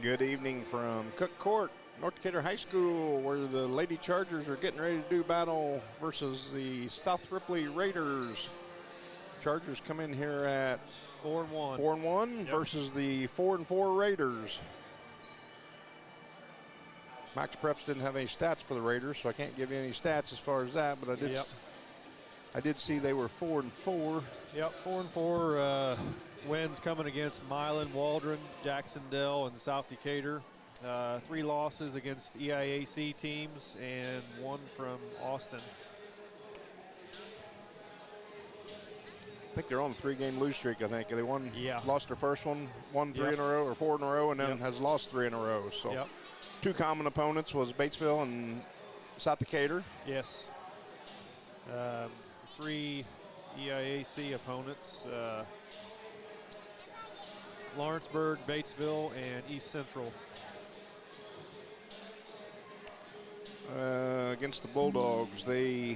Good evening from Cook Court, North Decatur High School, where the Lady Chargers are getting ready to do battle versus the South Ripley Raiders. Chargers come in here at 4-1. 4-1 versus the 4-4 Raiders. Max Preps didn't have any stats for the Raiders, so I can't give you any stats as far as that, but I did see they were 4-4. Yep, 4-4 wins coming against Milan, Waldron, Jacksonville, and South Decatur. 3 losses against EIAC teams and 1 from Austin. I think they're on a 3-game lose streak, I think. They lost their first one, won 3 in a row, or 4 in a row, and then has lost 3 in a row. So 2 common opponents was Batesville and South Decatur. Yes. 3 EIAC opponents, Lawrenceburg, Batesville, and East Central. Against the Bulldogs, they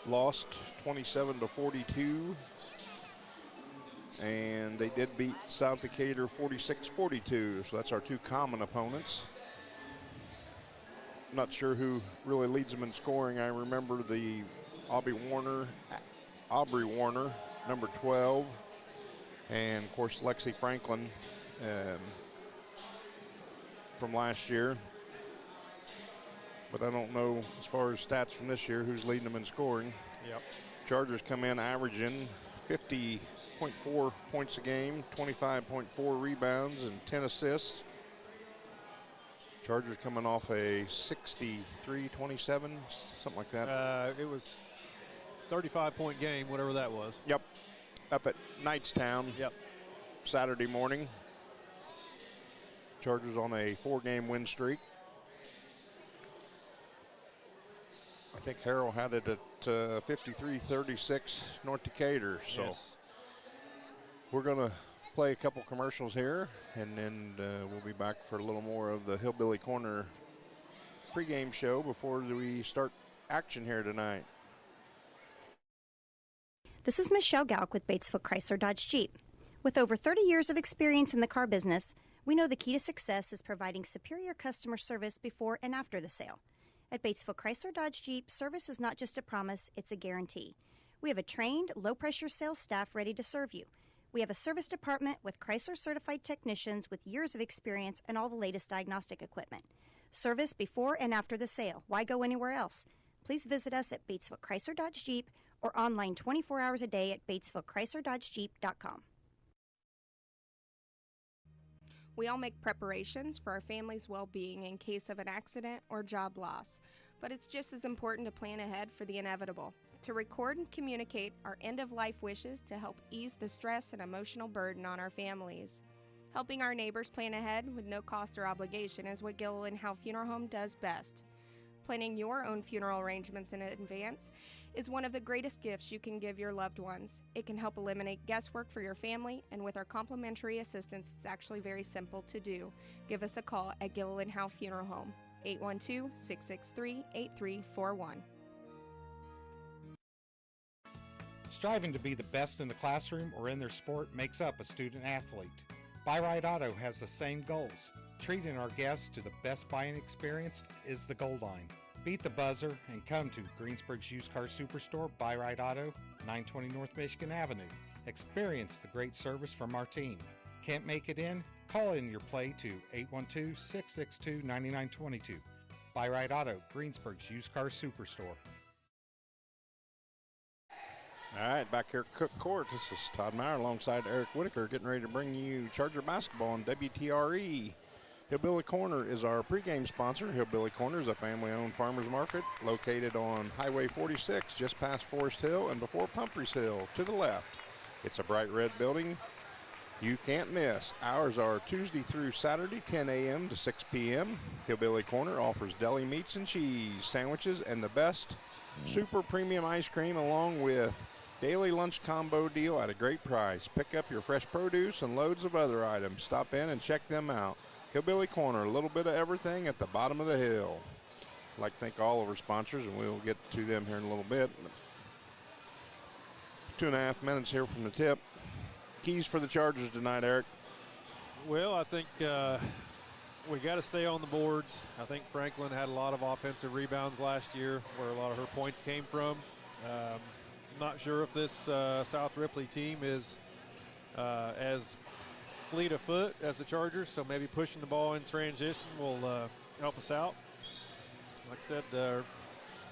lost 27-42, and they did beat South Decatur 46-42, so that's our 2 common opponents. Not sure who really leads them in scoring. I remember the Aubrey Warner, number 12, and of course Lexi Franklin from last year. But I don't know as far as stats from this year who's leading them in scoring. Yep. Chargers come in averaging 50.4 points a game, 25.4 rebounds, and 10 assists. Chargers coming off a 63-27, something like that. It was 35-point game, whatever that was. Yep. Up at Knightstown. Yep. Saturday morning. Chargers on a 4-game win streak. I think Harrell had it at 53-36 North Decatur. So we're going to play a couple commercials here, and then we'll be back for a little more of the Hillbilly Corner pregame show before we start action here tonight. This is Michelle Galk with Batesville Chrysler Dodge Jeep. With over 30 years of experience in the car business, we know the key to success is providing superior customer service before and after the sale. At Batesville Chrysler Dodge Jeep, service is not just a promise, it's a guarantee. We have a trained, low-pressure sales staff ready to serve you. We have a service department with Chrysler-certified technicians with years of experience and all the latest diagnostic equipment. Service before and after the sale. Why go anywhere else? Please visit us at Batesville Chrysler Dodge Jeep or online 24 hours a day at BatesvilleChryslerDodgeJeep.com. We all make preparations for our family's well-being in case of an accident or job loss, but it's just as important to plan ahead for the inevitable. To record and communicate our end-of-life wishes to help ease the stress and emotional burden on our families. Helping our neighbors plan ahead with no cost or obligation is what Gilliland Howe Funeral Home does best. Planning your own funeral arrangements in advance is one of the greatest gifts you can give your loved ones. It can help eliminate guesswork for your family, and with our complimentary assistance, it's actually very simple to do. Give us a call at Gilliland Howe Funeral Home, 812-663-8341. Striving to be the best in the classroom or in their sport makes up a student athlete. Buy-Right Auto has the same goals. Treating our guests to the best buying experience is the goal line. Beat the buzzer and come to Greensburg's Used Car Superstore, Buy-Right Auto, 920 North Michigan Avenue. Experience the great service from our team. Can't make it in? Call in your play to 812-662-9922. Buy-Right Auto, Greensburg's Used Car Superstore. All right, back here at Cook Court, this is Todd Meyer alongside Eric Whitaker getting ready to bring you Charger basketball on WTRE. Hillbilly Corner is our pregame sponsor. Hillbilly Corner is a family-owned farmers market located on Highway 46, just past Forest Hill and before Pumphrey's Hill to the left. It's a bright red building you can't miss. Hours are Tuesday through Saturday, 10 a.m. to 6 p.m. Hillbilly Corner offers deli meats and cheese, sandwiches, and the best super premium ice cream along with daily lunch combo deal at a great price. Pick up your fresh produce and loads of other items. Stop in and check them out. Hillbilly Corner, a little bit of everything at the bottom of the hill. I'd like to thank all of our sponsors, and we'll get to them here in a little bit. 2.5 minutes here from the tip. Keys for the Chargers tonight, Eric. Well, I think we got to stay on the boards. I think Franklin had a lot of offensive rebounds last year where a lot of her points came from. I'm not sure if this South Ripley team is as fleet of foot as the Chargers, so maybe pushing the ball in transition will help us out. Like I said,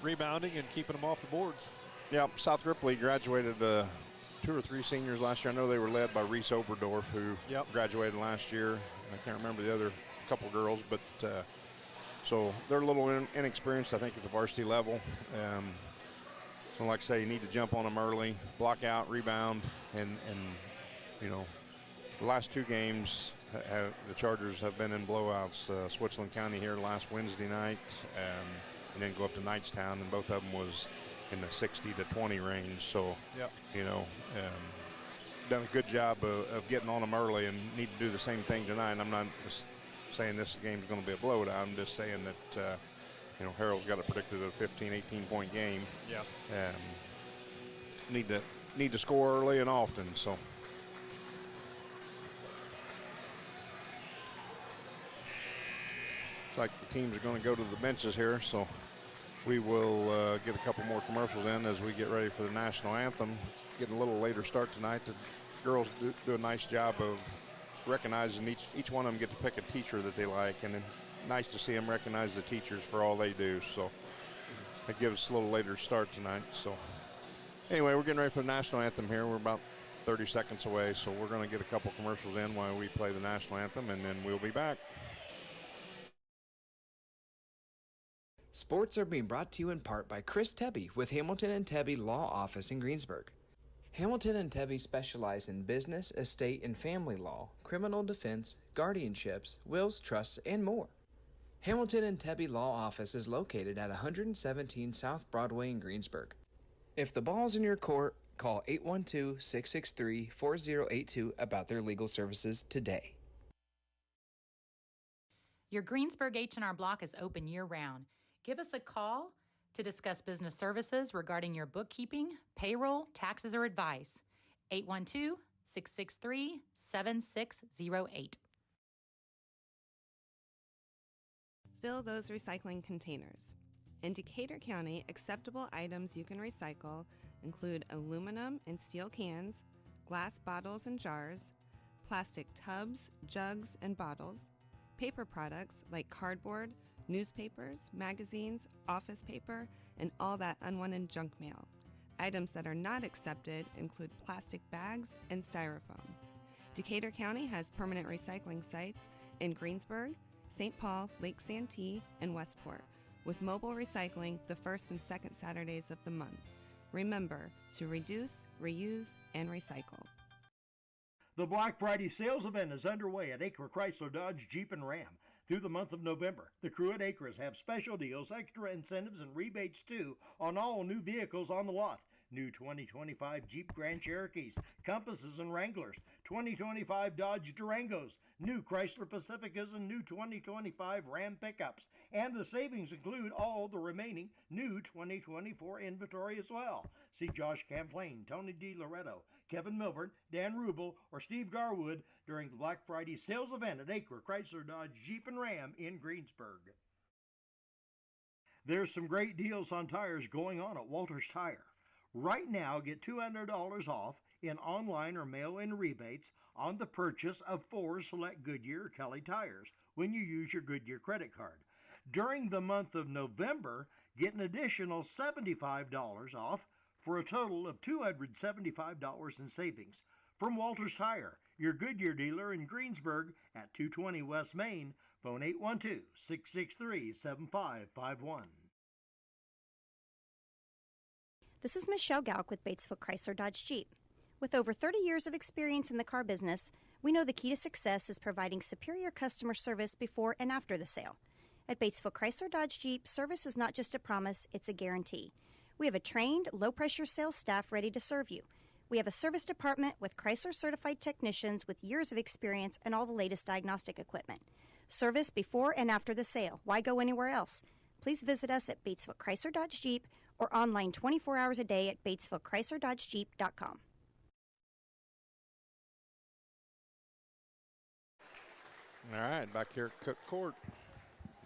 rebounding and keeping them off the boards. Yeah, South Ripley graduated 2 or 3 seniors last year. I know they were led by Reese Oberdorf, who graduated last year. I can't remember the other couple girls, but so they're a little inexperienced, I think, at the varsity level. So like I say, you need to jump on them early, block out, rebound, and you know, the last 2 games, the Chargers have been in blowouts. Switzerland County here last Wednesday night, and then go up to Knightstown, and both of them was in the 60 to 20 range. So, you know, done a good job of getting on them early, and need to do the same thing tonight. And I'm not just saying this game's going to be a blowout. I'm just saying that, you know, Harold's got a predicted a 15, 18-point game. Need to score early and often. So. Looks like the teams are going to go to the benches here, so we will get a couple more commercials in as we get ready for the national anthem. Getting a little later start tonight. The girls do a nice job of recognizing each one of them get to pick a teacher that they like, and then nice to see them recognize the teachers for all they do. So it gives us a little later start tonight. So anyway, we're getting ready for the national anthem here. We're about 30 seconds away, so we're going to get a couple commercials in while we play the national anthem, and then we'll be back. Sports are being brought to you in part by Chris Tebby with Hamilton and Tebby Law Office in Greensburg. Hamilton and Tebby specialize in business, estate, and family law, criminal defense, guardianships, wills, trusts, and more. Hamilton and Tebby Law Office is located at 117 South Broadway in Greensburg. If the ball's in your court, call 812-663-4082 about their legal services today. Your Greensburg H&R Block is open year-round. Give us a call to discuss business services regarding your bookkeeping, payroll, taxes, or advice. 812-663-7608. Fill those recycling containers. In Decatur County, acceptable items you can recycle include aluminum and steel cans, glass bottles and jars, plastic tubs, jugs, and bottles, paper products like cardboard, newspapers, magazines, office paper, and all that unwanted junk mail. Items that are not accepted include plastic bags and styrofoam. Decatur County has permanent recycling sites in Greensburg, St. Paul, Lake Santee, and Westport, with mobile recycling the first and second Saturdays of the month. Remember to reduce, reuse, and recycle. The Black Friday sales event is underway at Acre Chrysler Dodge Jeep and Ram. Through the month of November, the crew at Acres have special deals, extra incentives, and rebates too on all new vehicles on the lot. New 2025 Jeep Grand Cherokees, Compasses and Wranglers, 2025 Dodge Durangos, new Chrysler Pacificas, and new 2025 Ram pickups. And the savings include all the remaining new 2024 inventory as well. See Josh Camplain, Tony DiLoretto, Kevin Milburn, Dan Rubel, or Steve Garwood during the Black Friday sales event at Acre Chrysler Dodge Jeep and Ram in Greensburg. There's some great deals on tires going on at Walters Tire. Right now, get $200 off in online or mail-in rebates on the purchase of 4 select Goodyear or Kelly tires when you use your Goodyear credit card. During the month of November, get an additional $75 off for a total of $275 in savings. From Walters Tire, your Goodyear dealer in Greensburg at 220 West Main, phone 812-663-7551. This is Michelle Galk with Batesville Chrysler Dodge Jeep. With over 30 years of experience in the car business, we know the key to success is providing superior customer service before and after the sale. At Batesville Chrysler Dodge Jeep, service is not just a promise, it's a guarantee. We have a trained, low-pressure sales staff ready to serve you. We have a service department with Chrysler-certified technicians with years of experience and all the latest diagnostic equipment. Service before and after the sale. Why go anywhere else? Please visit us at Batesville Chrysler Dodge Jeep or online 24 hours a day at BatesvilleChryslerDodgeJeep.com. All right, back here at Cook Court.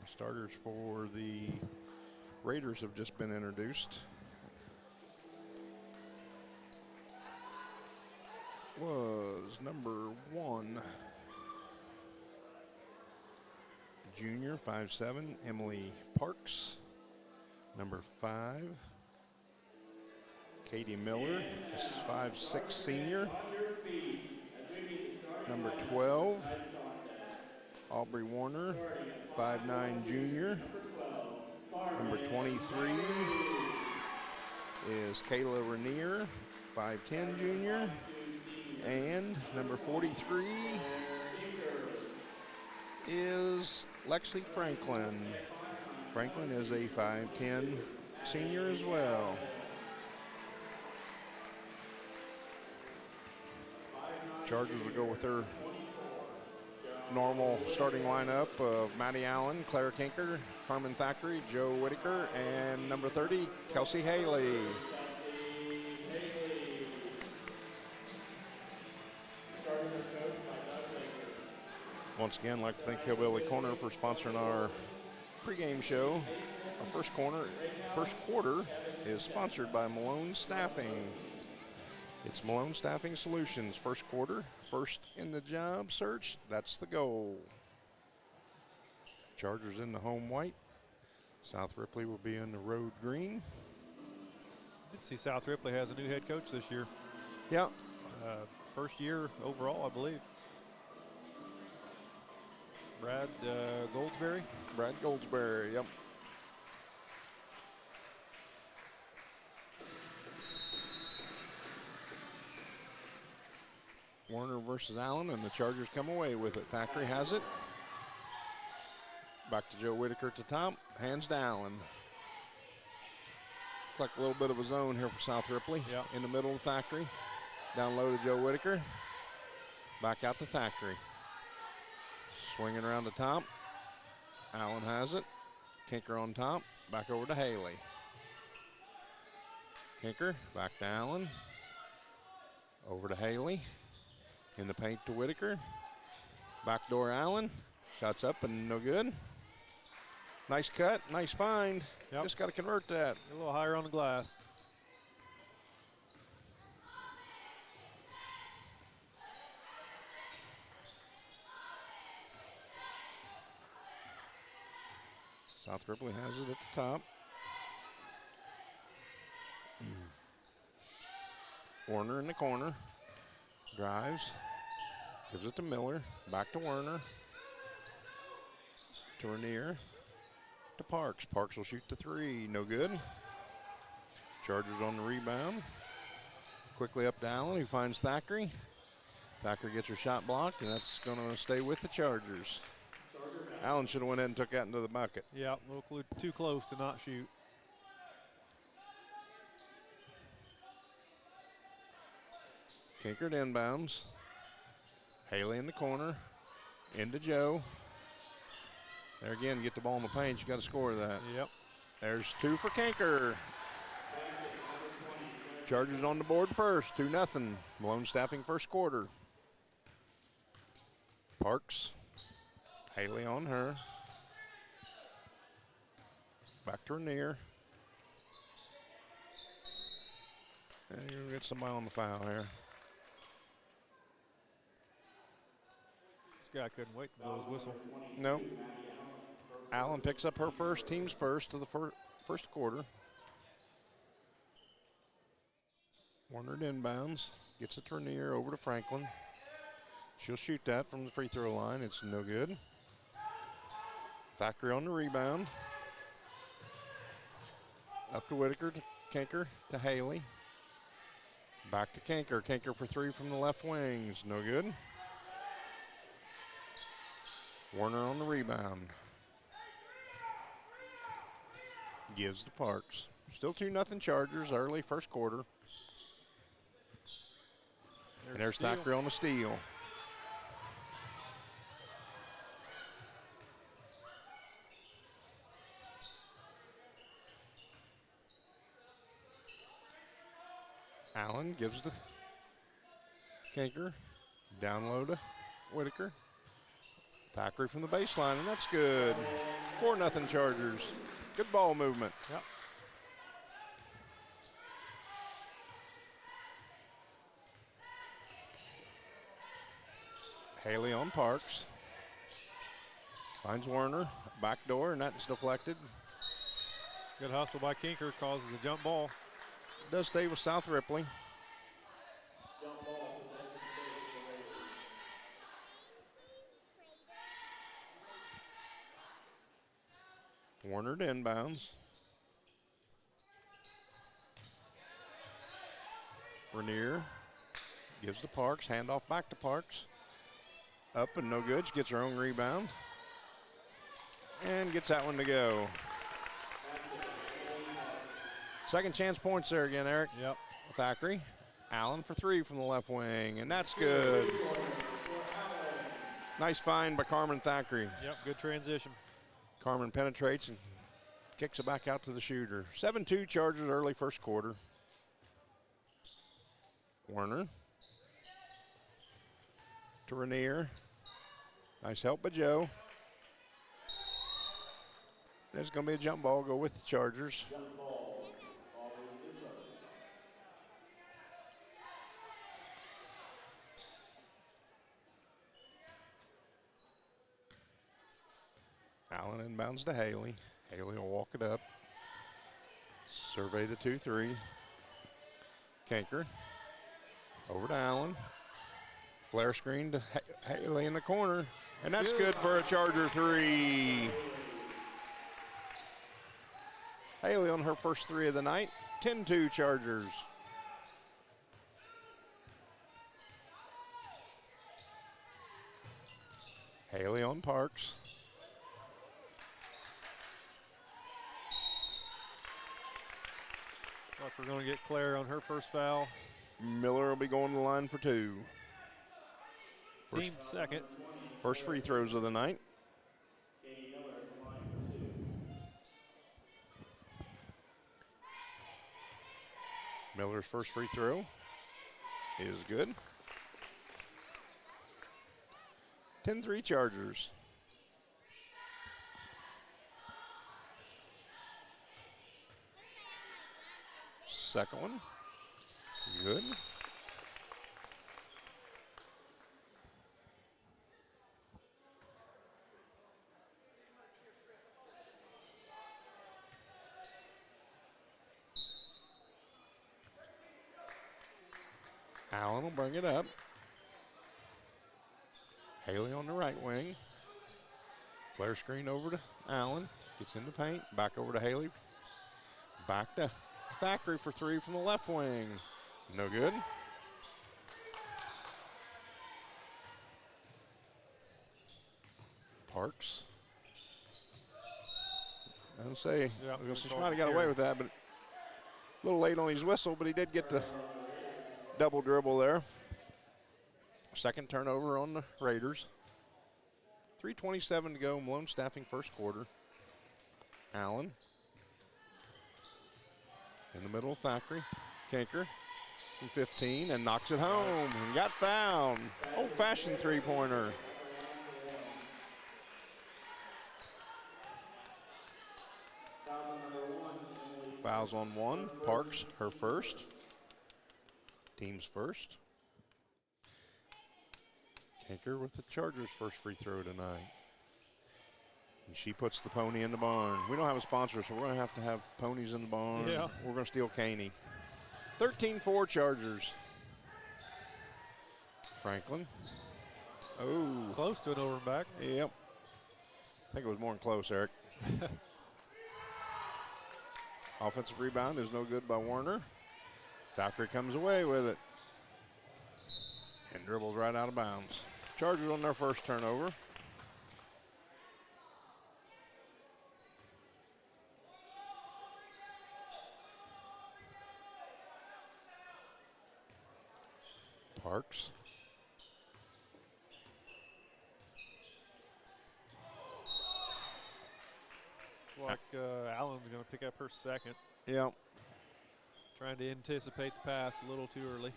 The starters for the Raiders have just been introduced. Was number 1, junior, 5'7", Emily Parks. Number 5, Katie Miller, 5'6", senior. Number 12, Aubrey Warner, 5'9", junior. Number 23 is Kayla Rainier, 5'10", junior. And number 43 is Lexi Franklin. Franklin is a 5'10" senior as well. Chargers will go with their normal starting lineup of Maddie Allen, Claire Kinker, Carmen Thackeray, Joe Whitaker, and number 30, Kelsey Haley. Once again, I'd like to thank Hillbilly Corner for sponsoring our pregame show. Our first quarter is sponsored by Malone Staffing. It's Malone Staffing Solutions. First quarter, first in the job search. That's the goal. Chargers in the home white. South Ripley will be in the road green. I did see South Ripley has a new head coach this year. Yeah. First year overall, I believe. Brad Goldsberry. Brad Goldsberry, yep. Warner versus Allen, and the Chargers come away with it. Thackeray has it. Back to Joe Whitaker at the top. Hands to Allen. Looks like a little bit of a zone here for South Ripley. Yep. In the middle of Thackeray. Down low to Joe Whitaker. Back out to Thackeray. Swinging around the top. Allen has it. Kinker on top. Back over to Haley. Kinker back to Allen. Over to Haley. In the paint to Whitaker. Backdoor Allen. Shots up and no good. Nice cut. Nice find. Yep. Just got to convert that. A little higher on the glass. South Ripley has it at the top. Warner in the corner. Drives. Gives it to Miller. Back to Werner. To Rainier. To Parks. Parks will shoot the 3. No good. Chargers on the rebound. Quickly up to Allen, who finds Thackeray. Thackeray gets her shot blocked, and that's going to stay with the Chargers. Allen should have went ahead and took that into the bucket. Yeah, a little too close to not shoot. Kinker inbounds. Haley in the corner. Into Joe. There again, get the ball in the paint. You got to score that. Yep. There's 2 for Kinker. Chargers on the board first, 2-0. Malone Staffing first quarter. Parks. Haley on her. Back to Rainier. And you're going to get somebody on the foul here. This guy couldn't wait to blow his whistle. No. Allen picks up her first, team's first of the first quarter. Warner inbounds. Gets it to Rainier, over to Franklin. She'll shoot that from the free throw line. It's no good. Thackeray on the rebound. Up to Whitaker, to Kinker, to Haley. Back to Kinker. Kinker for 3 from the left wings. No good. Warner on the rebound. Gives to Parks. Still 2-0 Chargers early first quarter. And there's Thackeray on the steal. Allen gives the Kinker. Down low to Whitaker. Thackeray from the baseline, and that's good. 4-0 Chargers. Good ball movement. Yep. Haley on Parks. Finds Werner, back door, and that's deflected. Good hustle by Kinker, causes a jump ball. Does stay with South Ripley. Warner to inbounds. Rainier gives to Parks, handoff back to Parks. Up and no good, she gets her own rebound. And gets that one to go. Second chance points there again, Eric. Yep. Thackeray. Allen for 3 from the left wing, and that's good. Nice find by Carmen Thackeray. Yep, good transition. Carmen penetrates and kicks it back out to the shooter. 7-2 Chargers early first quarter. Werner to Rainier. Nice help by Joe. There's going to be a jump ball, go with the Chargers. Allen inbounds to Haley. Haley will walk it up. Survey the 2-3. Kanker. Over to Allen. Flare screen to Haley in the corner. And that's good for a Charger 3. Haley on her first 3 of the night. 10-2 Chargers. Haley on Parks. Like we're going to get Claire on her first foul. Miller will be going to the line for 2. Team second. First free throws of the night. Miller's first free throw is good. 10-3 Chargers. Second one, good. Allen will bring it up. Haley on the right wing. Flare screen over to Allen. Gets in the paint. Back over to Haley. Back to Thackeray for 3 from the left wing. No good. Parks. I don't say, she might have got away with that, but a little late on his whistle, but he did get the double dribble there. Second turnover on the Raiders. 3:27 to go. Malone staffing first quarter. Allen. In the middle, Thackeray. Kanker from 15 and knocks it home and got fouled. Old-fashioned three-pointer. Fouls on 1. Parks, her first. Team's first. Kanker with the Chargers' first free throw tonight. And she puts the pony in the barn. We don't have a sponsor, so we're going to have ponies in the barn. Yeah. We're going to steal Caney. 13-4 Chargers. Franklin. Oh. Close to an over and back. Yep. I think it was more than close, Eric. Offensive rebound is no good by Warner. Thackeray comes away with it. And dribbles right out of bounds. Chargers on their first turnover. Parks. Looks like Allen's going to pick up her second. Yep. Trying to anticipate the pass a little too early.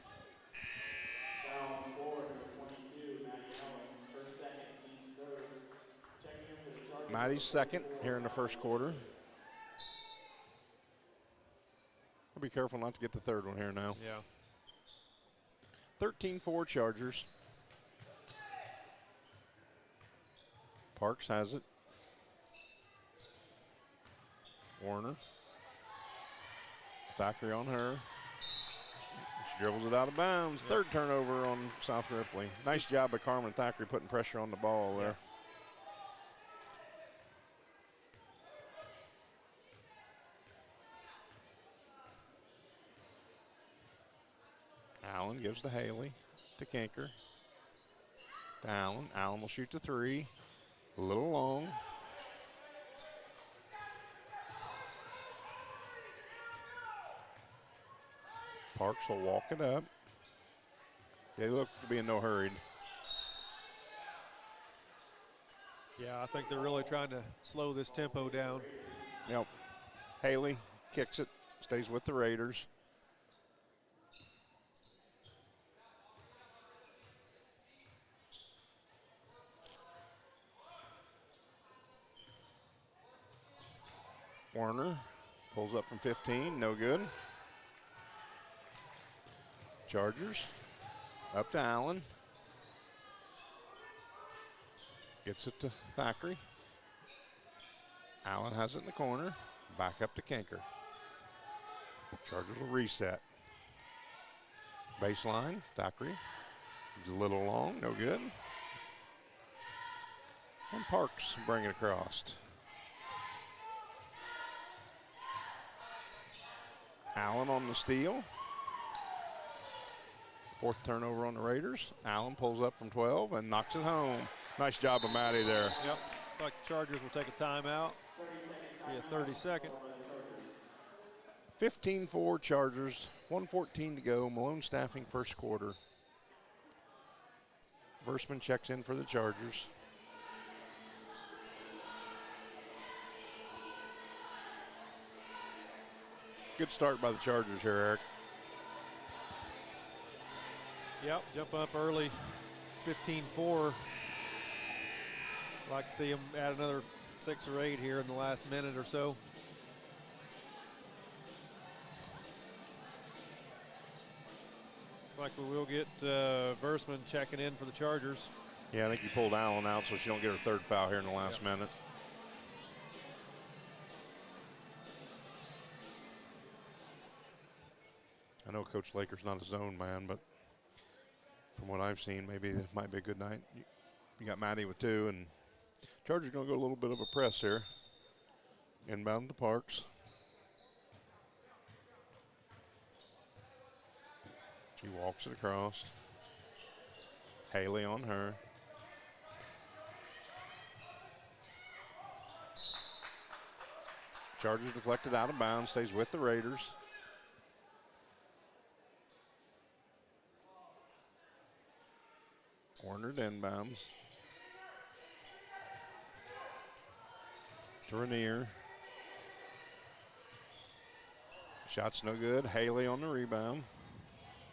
Maddie's second here in the first quarter. I'll be careful not to get the third one here now. Yeah. 13-4 Chargers. Parks has it. Warner. Thackeray on her. She dribbles it out of bounds. Third turnover on South Ripley. Nice job by Carmen Thackeray putting pressure on the ball there. Allen gives to Haley, to Kinker, to Allen. Allen will shoot the three. A little long. Parks will walk it up. They look to be in no hurry. Yeah, I think they're really trying to slow this tempo down. Yep. Haley kicks it, stays with the Raiders. Warner pulls up from 15, no good. Chargers up to Allen. Gets it to Thackeray. Allen has it in the corner. Back up to Kinker. Chargers will reset. Baseline, Thackeray. A little long, no good. And Parks bring it across. Allen on the steal. Fourth turnover on the Raiders. Allen pulls up from 12 and knocks it home. Nice job of Maddie there. Yep. Looks like the Chargers will take a timeout. Be a 30-second. 15-4 Chargers. 1:14 to go. Malone staffing first quarter. Versman checks in for the Chargers. Good start by the Chargers here, Eric. Yep, jump up early, 15-4. Like to see them add another 6 or 8 here in the last minute or so. Looks like we will get Versman checking in for the Chargers. Yeah, I think he pulled Allen out so she don't get her third foul here in the last minute. I know Coach Laker's not a zone man, but from what I've seen, maybe it might be a good night. You got Maddie with 2, and Chargers going to go a little bit of a press here. Inbound to Parks. She walks it across. Haley on her. Chargers deflected out of bounds, stays with the Raiders. Warner inbounds. To Rainier. Shot's no good. Haley on the rebound.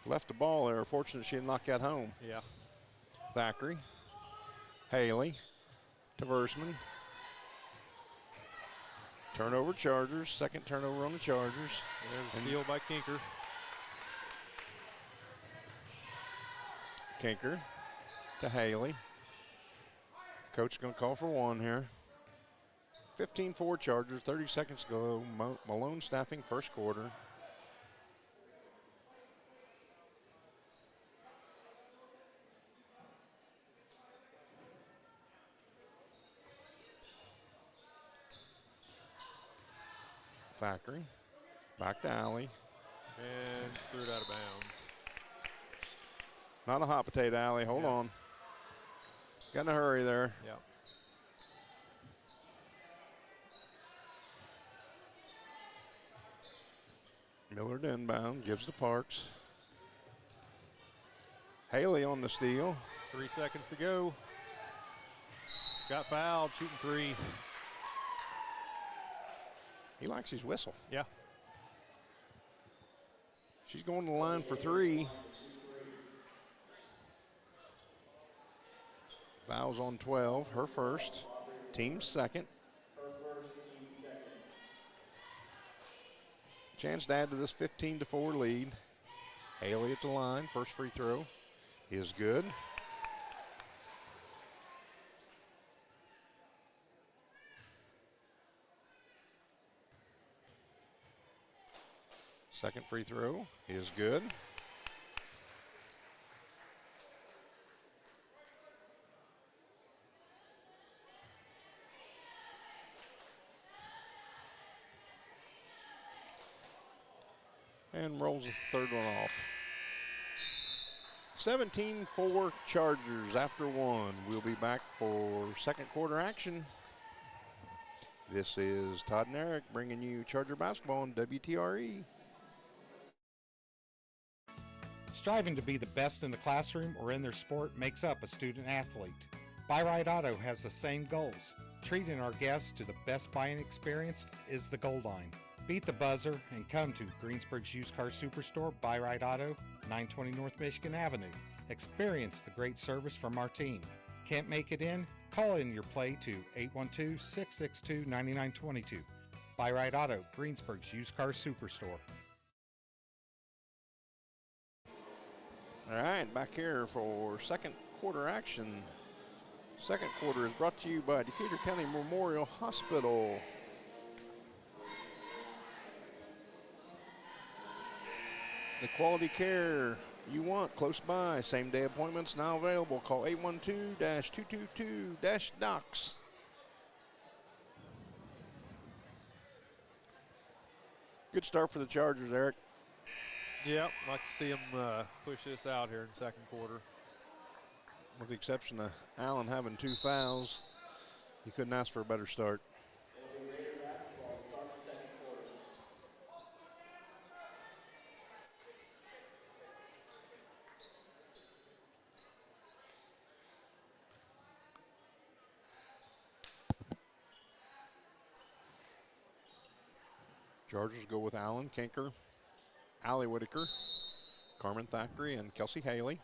Left the ball there. Fortunate she didn't knock that home. Yeah. Thackeray. Haley to Versman. Turnover Chargers. Second turnover on the Chargers. There's a steal by Kinker. Kinker to Haley. Coach going to call for 1 here. 15-4 Chargers, 30 seconds to go. Malone staffing first quarter. Thackeray, back to Alley. And threw it out of bounds. Not a hot potato, Alley. Hold on. Got in a hurry there. Yep. Millard inbound, gives to Parks. Haley on the steal. 3 seconds to go. Got fouled, shooting 3. He likes his whistle. Yeah. She's going to the line for 3. Fouls on 12, her first, team second. Chance to add to this 15-4 lead. Haley at the line. First free throw is good. Second free throw is good. And rolls the third one off. 17-4 Chargers after one. We'll be back for second quarter action. This is Todd and Eric bringing you Charger basketball on WTRE. Striving to be the best in the classroom or in their sport makes up a student athlete. Buy-Right Auto has the same goals. Treating our guests to the best buying experience is the goal line. Beat the buzzer and come to Greensburg's used car superstore, Buy-Right Auto, 920 North Michigan Avenue. Experience the great service from our team. Can't make it in? Call in your play to 812-662-9922. Buy-Right Auto, Greensburg's used car superstore. All right, back here for second quarter action. Second quarter is brought to you by Decatur County Memorial Hospital. The quality care you want close by. Same day appointments now available. Call 812-222-DOCS. Good start for the Chargers, Eric. Yep, like to see them push this out here in the second quarter. With the exception of Allen having 2 fouls, you couldn't ask for a better start. Chargers go with Allen, Kinker, Allie Whitaker, Carmen Thackeray, and Kelsey Haley.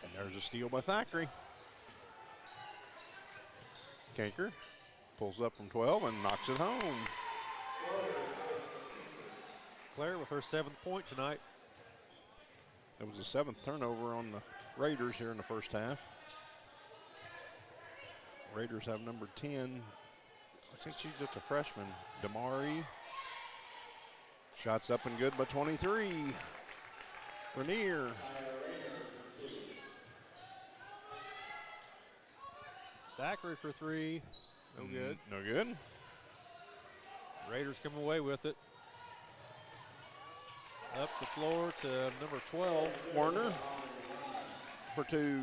And there's a steal by Thackeray. Kinker pulls up from 12 and knocks it home. Claire with her 7th point tonight. That was the 7th turnover on the Raiders here in the first half. Raiders have number 10. I think she's just a freshman. Damari. Shots up and good by 23. Rainier. Thackeray for 3. No good. No good. Raiders come away with it. Up the floor to number 12. Warner for 2.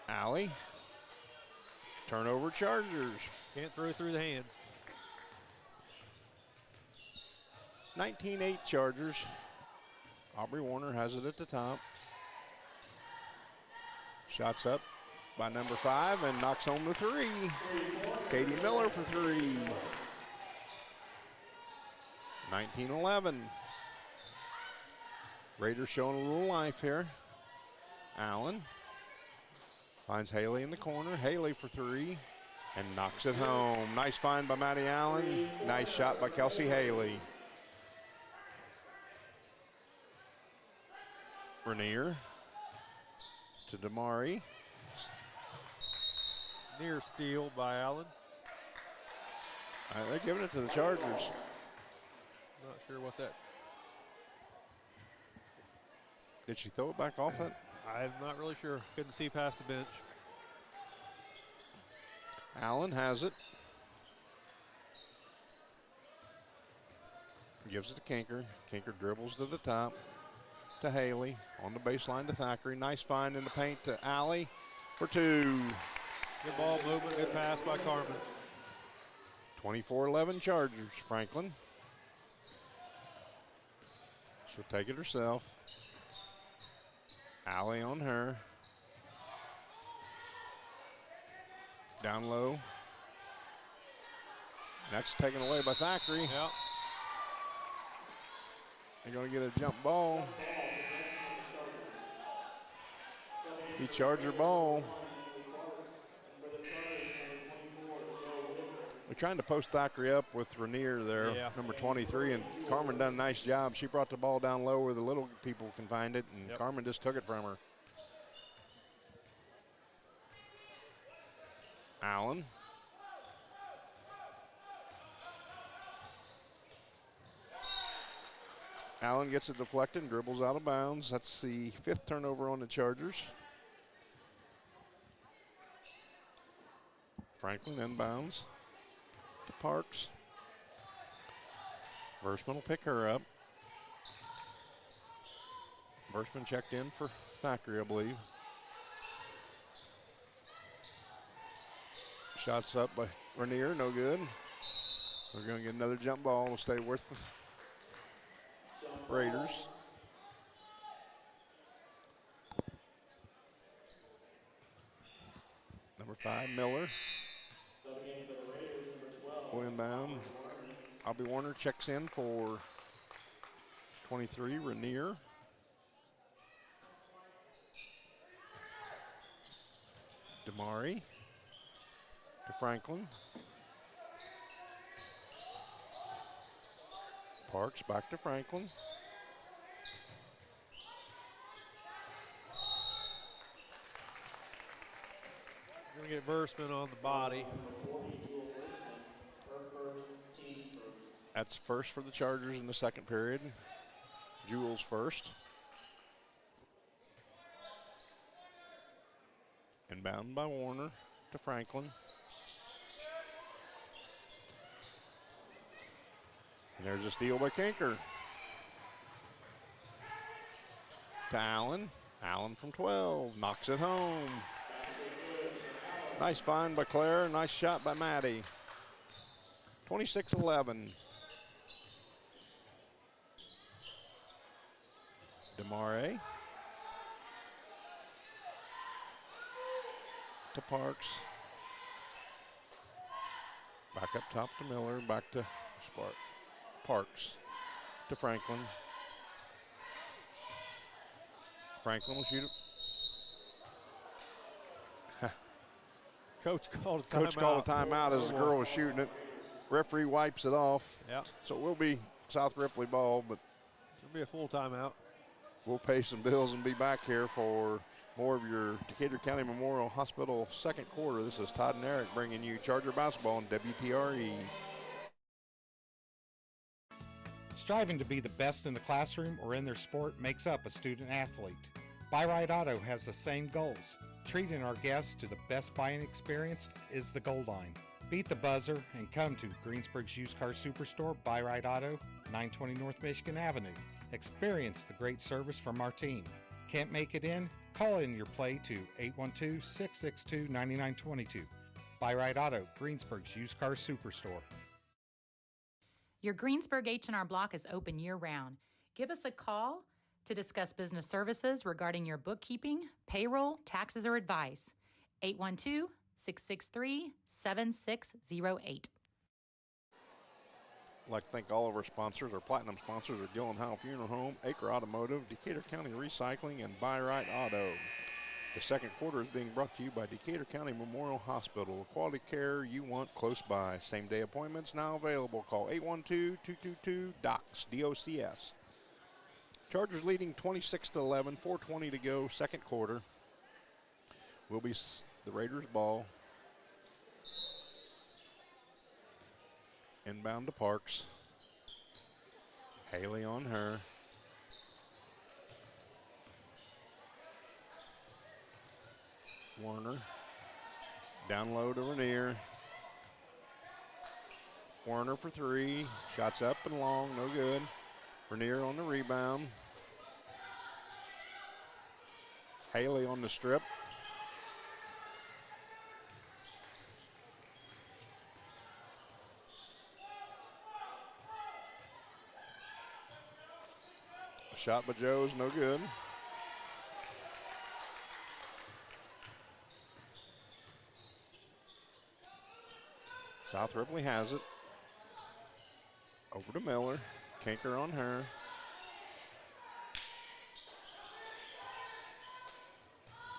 Allie. Turnover Chargers. Can't throw through the hands. 19-8 Chargers. Aubrey Warner has it at the top. Shots up by number 5 and knocks home the 3. Katie Miller for 3. 19-11. Raiders showing a little life here. Allen finds Haley in the corner. Haley for 3 and knocks it home. Nice find by Maddie Allen. Nice shot by Kelsey Haley. Rainier to Damari. Near steal by Allen. They're giving it to the Chargers. Not sure what that. Did she throw it back off it? I'm not really sure. Couldn't see past the bench. Allen has it. Gives it to Kinker. Kinker dribbles to the top to Haley. On the baseline to Thackeray. Nice find in the paint to Allie for 2. Good ball movement, good pass by Carmen. 24-11 Chargers. Franklin. She'll take it herself. Allie on her. Down low. That's taken away by Thackeray. Yep. They're going to get a jump ball. The Charger ball. We're trying to post Thackeray up with Rainier there, number 23, and Carmen done a nice job. She brought the ball down low where the little people can find it, and Carmen just took it from her. Allen. Allen gets it deflected and dribbles out of bounds. That's the 5th turnover on the Chargers. Franklin inbounds to Parks. Versman will pick her up. Versman checked in for Thackeray, I believe. Shots up by Rainier, no good. We're going to get another jump ball. We'll stay with the Raiders. Number 5, Miller. Will inbound. Albie Warner checks in for 23, Rainier. Damari to Franklin. Parks back to Franklin. We're going to get Versman on the body. That's first for the Chargers in the second period. Jules first. Inbound by Warner to Franklin. And there's a steal by Kinker. To Allen. Allen from 12. Knocks it home. Nice find by Claire. Nice shot by Maddie. 26-11. Damare. To Parks. Back up top to Miller. Back to Parks. To Franklin. Franklin will shoot it. Coach called a timeout. Coach called a timeout as the girl was shooting it. Referee wipes it off. Yeah. So it will be South Ripley ball, but it'll be a full timeout. We'll pay some bills and be back here for more of your Decatur County Memorial Hospital second quarter. This is Todd and Eric bringing you Charger basketball on WTRE. Striving to be the best in the classroom or in their sport makes up a student athlete. Buy-Right Auto has the same goals. Treating our guests to the best buying experience is the goal line. Beat the buzzer and come to Greensburg's Used Car Superstore, Buy-Right Auto, 920 North Michigan Avenue. Experience the great service from our team. Can't make it in? Call in your play to 812-662-9922. Buy-Right Auto, Greensburg's Used Car Superstore. Your Greensburg H&R Block is open year-round. Give us a call to discuss business services regarding your bookkeeping, payroll, taxes, or advice. 812-663-7608. I'd like to thank all of our sponsors. Our platinum sponsors are Gillenhow Funeral Home, Acre Automotive, Decatur County Recycling, and Buy-Right Auto. The second quarter is being brought to you by Decatur County Memorial Hospital. Quality care you want close by. Same-day appointments now available. Call 812-222-DOCS, D-O-C-S. Chargers leading 26-11, 4:20 to go, second quarter. Will be the Raiders' ball. Inbound to Parks. Haley on her. Warner. Down low to Rainier. Warner for 3. Shots up and long, no good. Rainier on the rebound. Haley on the strip. Shot by Joe is no good. South Ripley has it. Over to Miller. Kinker on her.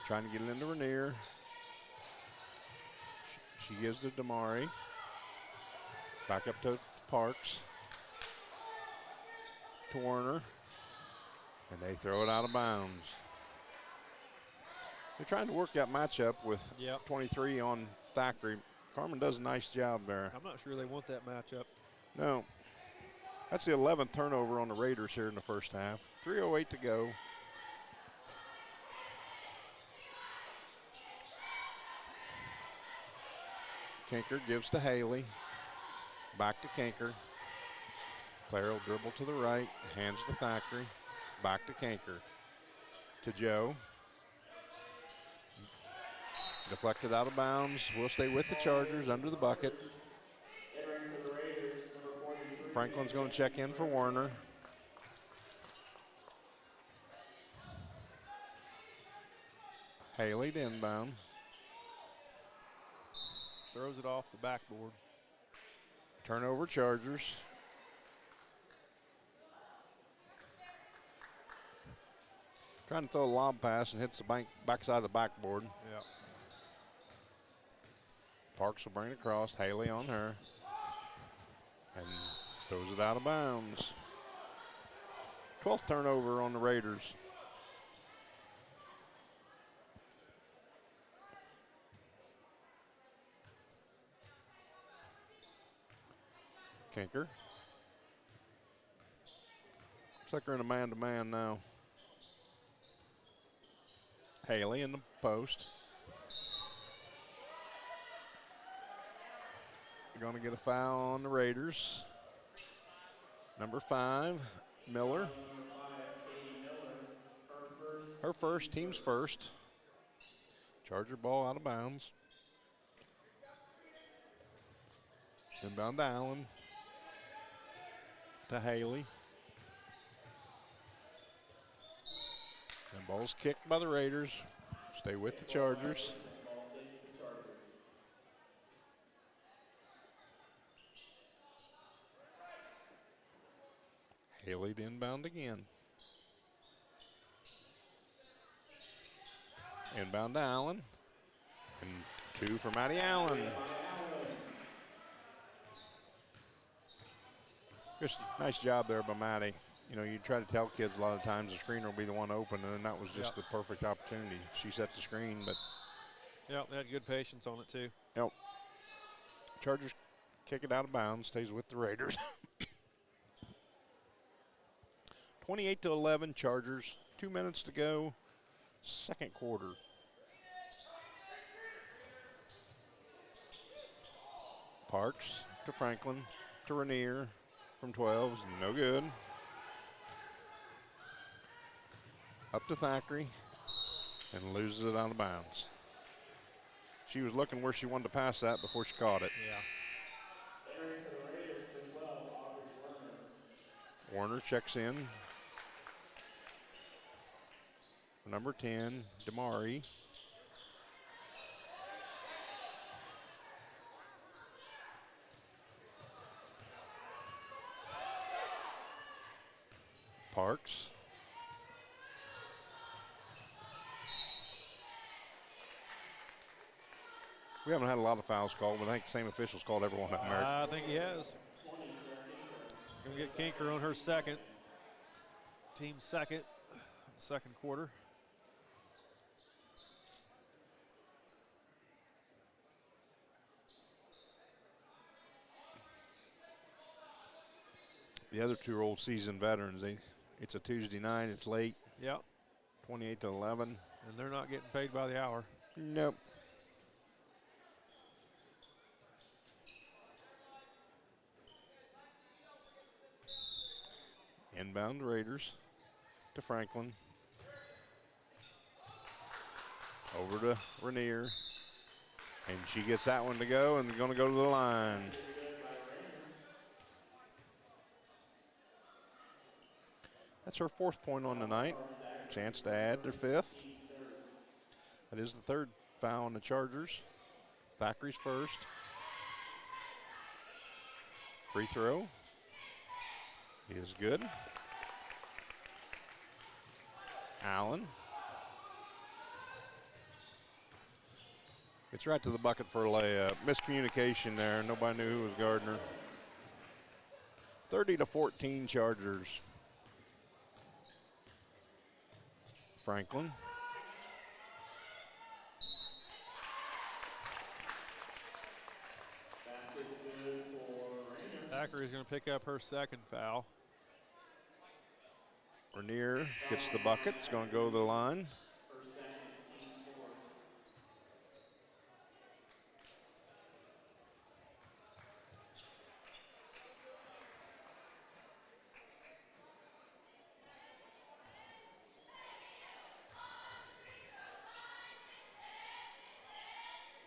Trying to get it into Rainier. She gives to Damari. Back up to Parks. To Werner. And they throw it out of bounds. They're trying to work that matchup with 23 on Thackeray. Carmen does a nice job there. I'm not sure they want that matchup. No. That's the 11th turnover on the Raiders here in the first half. 3:08 to go. Kinker gives to Haley. Back to Kinker. Claire will dribble to the right. Hands to Thackeray. Back to Kinker. To Joe. Deflected out of bounds. We'll stay with the Chargers under the bucket. Franklin's going to check in for Werner. Haley to inbound. Throws it off the backboard. Turnover Chargers. Trying to throw a lob pass and hits the backside of the backboard. Yeah. Parks will bring it across. Haley on her. And throws it out of bounds. 12th turnover on the Raiders. Kinker. Looks like they're in a man-to-man now. Haley in the post. Going to get a foul on the Raiders. Number 5, Miller. Her first, team's first. Charger ball out of bounds. Inbound to Allen. To Haley. And ball's kicked by the Raiders. Stay with the Chargers. Haley to inbound again. Inbound to Allen. And 2 for Maddie Allen. Just nice job there by Maddie. You know, you try to tell kids a lot of times the screener will be the one open, and that was just the perfect opportunity. She set the screen, but. Yep, they had good patience on it, too. Yep. Chargers kick it out of bounds, stays with the Raiders. 28-11, Chargers. 2 minutes to go, second quarter. Parks to Franklin to Rainier from 12, no good. Up to Thackeray and loses it out of bounds. She was looking where she wanted to pass that before she caught it. Yeah. Werner checks in. Number 10, Damari. Parks. We haven't had a lot of fouls called, but I think the same officials called everyone at Merritt. I think he has. Going to get Kinker on her second. Team second quarter. The other 2 are old seasoned veterans. It's a Tuesday night. It's late. Yep. 28-11. And they're not getting paid by the hour. Nope. Inbound Raiders to Franklin. Over to Rainier. And she gets that one to go and going to go to the line. That's her 4th point on the night. Chance to add their 5th. That is the 3rd foul on the Chargers. Thackeray's first. Free throw is good. Allen. Gets right to the bucket for a layup. Miscommunication there. Nobody knew who was Gardner. 30-14 Chargers. Franklin. Thackeray is going to pick up her second foul. Rainier gets the bucket. It's going to go to the line.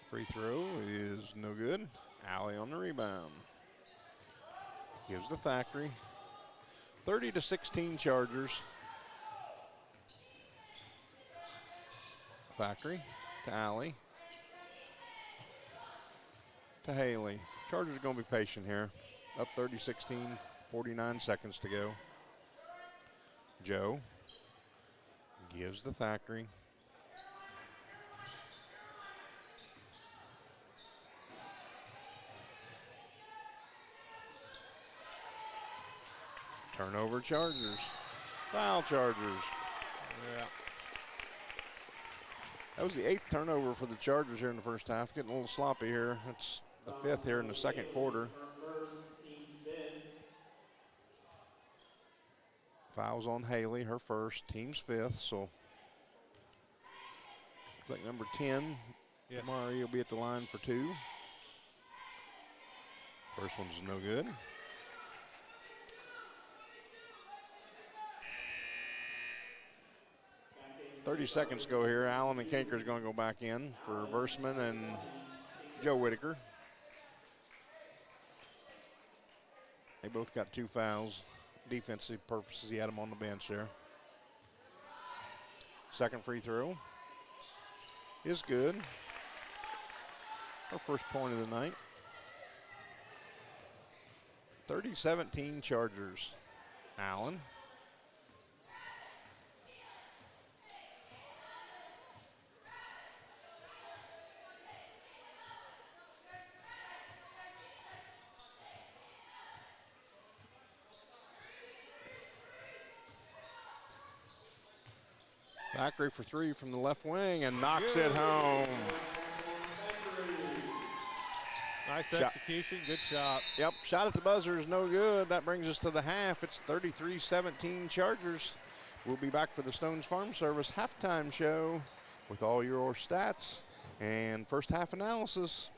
Free throw is no good. Alley on the rebound. Gives to Thackeray. 30-16 Chargers. Thackeray to Alley. To Haley. Chargers are going to be patient here. Up 30-16, 49 seconds to go. Joe gives to Thackeray. Turnover Chargers. Foul Chargers. Yeah. That was the 8th turnover for the Chargers here in the first half. Getting a little sloppy here. It's the 5th here in the second quarter. Fouls on Haley, her first, team's 5th. So, I think number 10, yes. Mari will be at the line for 2. First one's no good. 30 seconds to go here. Allen and Kanker's going to go back in for Versman and Joe Whitaker. They both got 2 fouls. Defensive purposes, he had them on the bench there. Second free throw is good. Our first point of the night. 30-17 Chargers. Allen. Thackeray for 3 from the left wing and knocks it home. Nice execution, good shot. Yep, shot at the buzzer is no good. That brings us to the half. It's 33-17 Chargers. We'll be back for the Stones Farm Service halftime show with all your stats and first half analysis.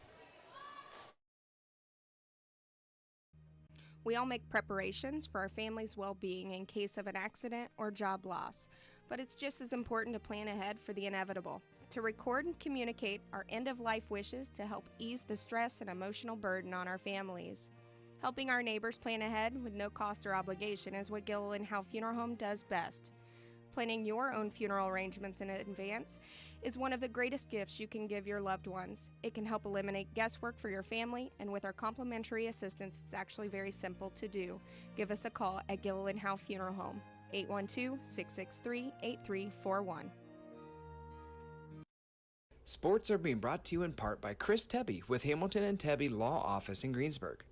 We all make preparations for our family's well-being in case of an accident or job loss, but it's just as important to plan ahead for the inevitable, to record and communicate our end-of-life wishes to help ease the stress and emotional burden on our families. Helping our neighbors plan ahead with no cost or obligation is what Gilliland Howe Funeral Home does best. Planning your own funeral arrangements in advance is one of the greatest gifts you can give your loved ones. It can help eliminate guesswork for your family, and with our complimentary assistance, it's actually very simple to do. Give us a call at Gilliland Howe Funeral Home, 812-663-8341. Sports are being brought to you in part by Chris Tebby with Hamilton and Tebby Law Office in Greensburg.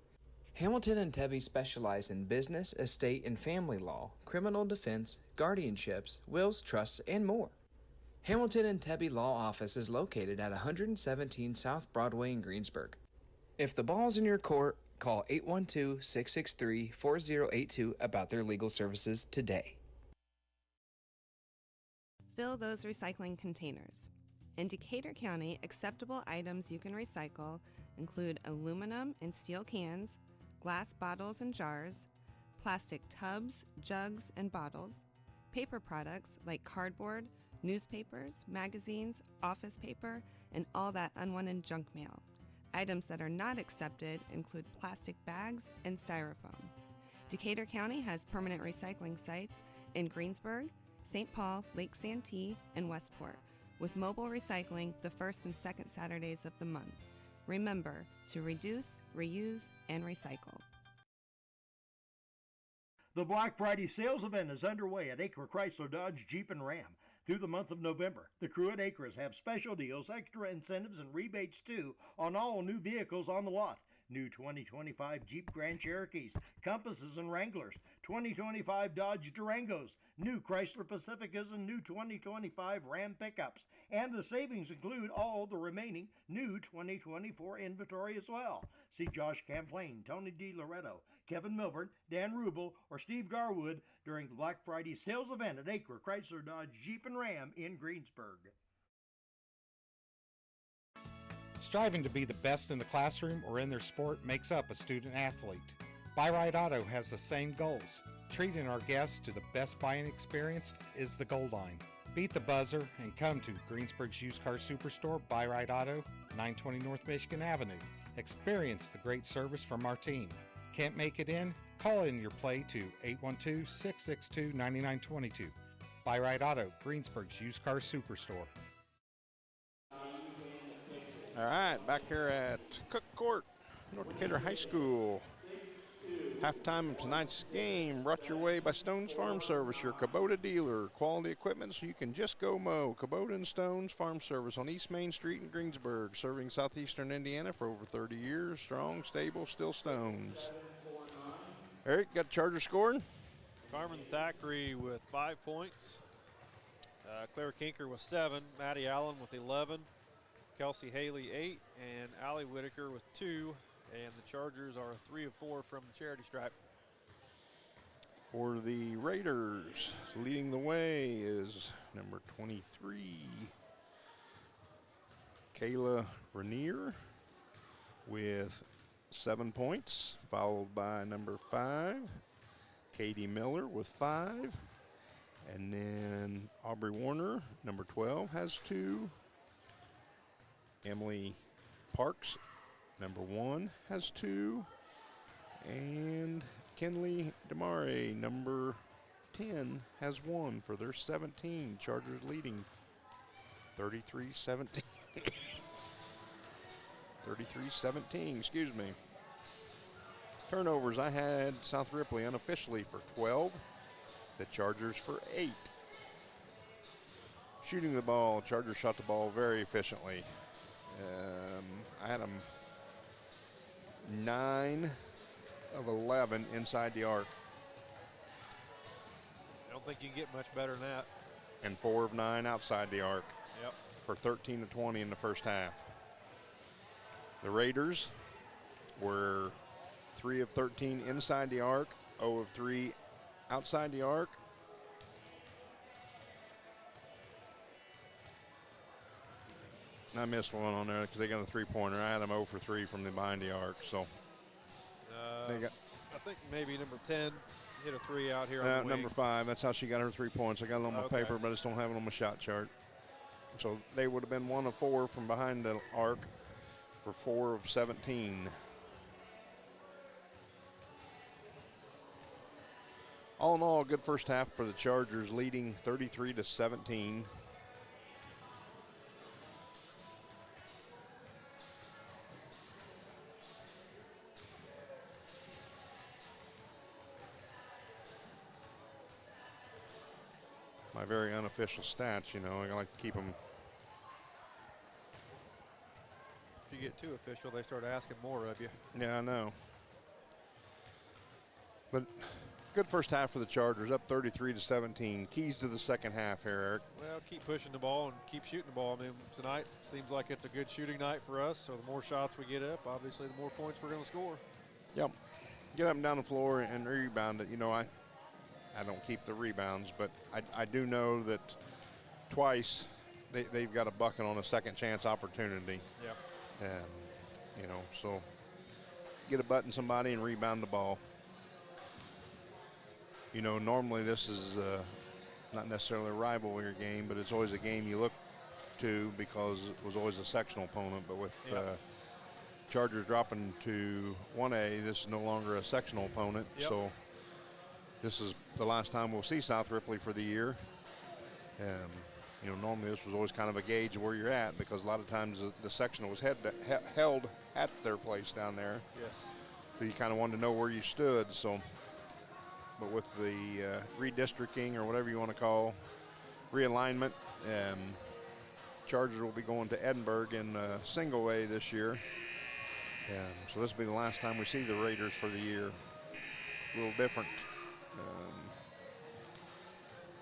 Hamilton and Tebby specialize in business, estate, and family law, criminal defense, guardianships, wills, trusts, and more. Hamilton and Tebby Law Office is located at 117 South Broadway in Greensburg. If the ball's in your court, call 812-663-4082 about their legal services today. Fill those recycling containers. In Decatur County, acceptable items you can recycle include aluminum and steel cans, glass bottles and jars, plastic tubs, jugs, and bottles, paper products like cardboard, newspapers, magazines, office paper, and all that unwanted junk mail. Items that are not accepted include plastic bags and styrofoam. Decatur County has permanent recycling sites in Greensburg, St. Paul, Lake Santee, and Westport, with mobile recycling the first and second Saturdays of the month. Remember to reduce, reuse, and recycle. The Black Friday sales event is underway at Acre Chrysler Dodge Jeep and Ram. Through the month of November, the crew at Acres have special deals, extra incentives, and rebates too on all new vehicles on the lot. new 2025 Jeep Grand Cherokees, Compasses and Wranglers, 2025 Dodge Durangos, new Chrysler Pacificas, and new 2025 Ram pickups. And the savings include all the remaining new 2024 inventory as well. See Josh Camplain, Tony D. Loretto, Kevin Milburn, Dan Rubel, or Steve Garwood during the Black Friday sales event at Acre Chrysler Dodge Jeep and Ram in Greensburg. Striving to be the best in the classroom or in their sport makes up a student athlete. Buy Right Auto has the same goals. Treating our guests to the best buying experience is the goal line. Beat the buzzer and come to Greensburg's used car superstore, Buy Right Auto, 920 North Michigan Avenue. Experience the great service from our team. Can't make it in? Call in your play to 812-662-9922. Buy Right Auto, Greensburg's used car superstore. All right, back here at Cook Court, North Decatur High School. Halftime of tonight's game brought your way by Stone's Farm Service, your Kubota dealer. Quality equipment so you can just go mow. Kubota and Stone's Farm Service on East Main Street in Greensburg, serving southeastern Indiana for over 30 years. Strong, stable, still Stones. Eric, got Charger scoring? Carmen Thackeray with 5 points. Claire Kinker with 7. Maddie Allen with 11. Kelsey Haley 8. And Allie Whitaker with 2. And the Chargers are 3 of 4 from the charity stripe. For the Raiders, leading the way is number 23, Kayla Rainier with 7 points, followed by number 5, Katie Miller with 5. And then Aubrey Warner, number 12, has 2. Emily Parks, number 1, has 2. And Kenley Damare, number 10, has 1 for their 17. Chargers leading 33-17. 33-17, excuse me. Turnovers, I had South Ripley unofficially for 12. The Chargers for 8. Shooting the ball, Chargers shot the ball very efficiently. I had them 9 of 11 inside the arc. I don't think you can get much better than that. And 4 of 9 outside the arc. Yep. For 13 of 20 in the first half. The Raiders were 3 of 13 inside the arc, 0 of 3 outside the arc. I missed one on there because they got a 3-pointer. I had them 0 for 3 from behind the arc. So they got. I think maybe number 10 hit a 3 out here on the wing. Number 5. That's how she got her 3 points. I got it on my paper, but I just don't have it on my shot chart. So they would have been 1 of 4 from behind the arc for 4 of 17. All in all, a good first half for the Chargers, leading 33-17. My very unofficial stats, you know, I like to keep them. If you get too official, they start asking more of you. Yeah, I know. But good first half for the Chargers, up 33-17. Keys to the second half here, Eric. Well, keep pushing the ball and keep shooting the ball. I mean, tonight seems like it's a good shooting night for us, so the more shots we get up, obviously the more points we're going to score. Yep. Get up and down the floor and rebound it. You know, I don't keep the rebounds, but I do know that twice they've got a bucket on a second chance opportunity. Yep. You know, so get a button somebody and rebound the ball. You know, normally this is not necessarily a rivalry game, but it's always a game you look to because it was always a sectional opponent. But with Chargers dropping to 1A, this is no longer a sectional opponent. Yep. So this is the last time we'll see South Ripley for the year. You know, normally this was always kind of a gauge of where you're at because a lot of times the sectional was held at their place down there. Yes. So you kind of wanted to know where you stood. So, but with the redistricting or whatever you want to call realignment, Chargers will be going to Edinburgh in single A this year. So this will be the last time we see the Raiders for the year. A little different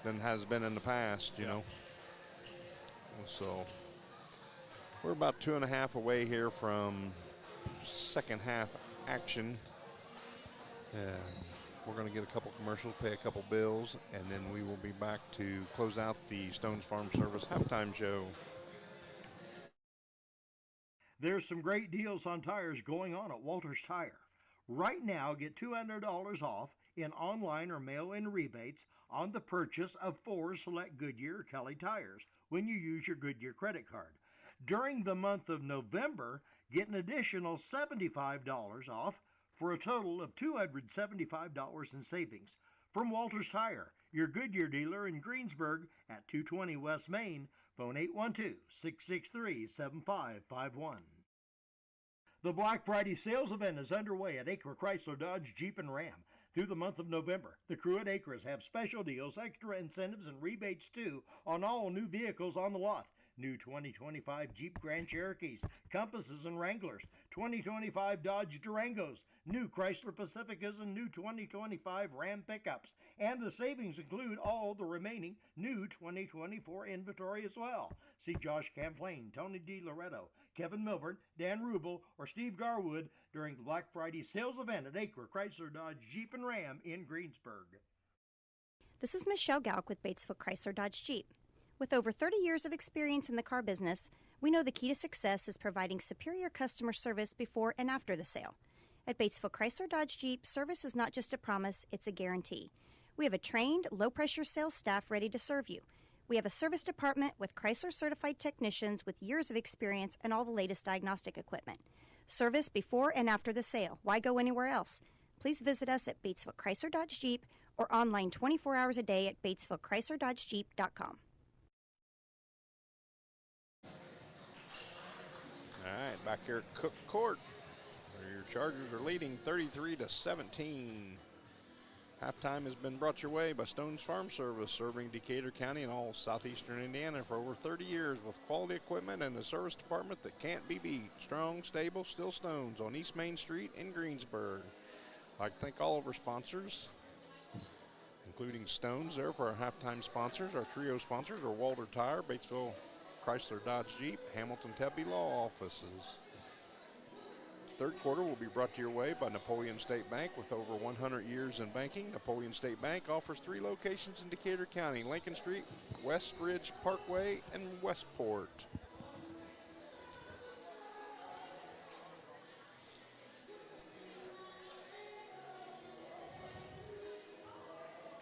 than has been in the past, you know. So we're about 2.5 away here from second half action. We're going to get a couple commercials, pay a couple bills, and then we will be back to close out the Stones Farm Service halftime show. There's some great deals on tires going on at Walters Tire. Right now, get $200 off in online or mail-in rebates on the purchase of 4 select Goodyear or Kelly tires when you use your Goodyear credit card. During the month of November, get an additional $75 off for a total of $275 in savings. From Walters Tire, your Goodyear dealer in Greensburg at 220 West Main, phone 812-663-7551. The Black Friday sales event is underway at Acre Chrysler Dodge Jeep and Ram. Through the month of November, the crew at Acres have special deals, extra incentives, and rebates too on all new vehicles on the lot. New 2025 Jeep Grand Cherokees, Compasses, and Wranglers, 2025 Dodge Durangos, new Chrysler Pacificas, and new 2025 Ram pickups. And the savings include all the remaining new 2024 inventory as well. See Josh Camplain, Tony DiLoretto, Kevin Milburn, Dan Rubel, or Steve Garwood during the Black Friday sales event at Acre Chrysler Dodge Jeep and Ram in Greensburg. This is Michelle Galk with Batesville Chrysler Dodge Jeep. With over 30 years of experience in the car business, we know the key to success is providing superior customer service before and after the sale. At Batesville Chrysler Dodge Jeep, service is not just a promise, it's a guarantee. We have a trained, low-pressure sales staff ready to serve you. We have a service department with Chrysler-certified technicians with years of experience and all the latest diagnostic equipment. Service before and after the sale. Why go anywhere else? Please visit us at Batesville Chrysler Dodge Jeep or online 24 hours a day at BatesvilleChryslerDodgeJeep.com. All right, back here at Cook Court, where your Chargers are leading 33-17. Halftime has been brought your way by Stones Farm Service, serving Decatur County and all southeastern Indiana for over 30 years with quality equipment and a service department that can't be beat. Strong, stable, still Stones on East Main Street in Greensburg. I'd like to thank all of our sponsors, including Stones there for our halftime sponsors. Our trio sponsors are Walter Tire, Batesville Chrysler Dodge Jeep, Hamilton Tebby Law Offices. Third quarter will be brought to your way by Napoleon State Bank. With over 100 years in banking, Napoleon State Bank offers 3 locations in Decatur County: Lincoln Street, West Ridge Parkway, and Westport.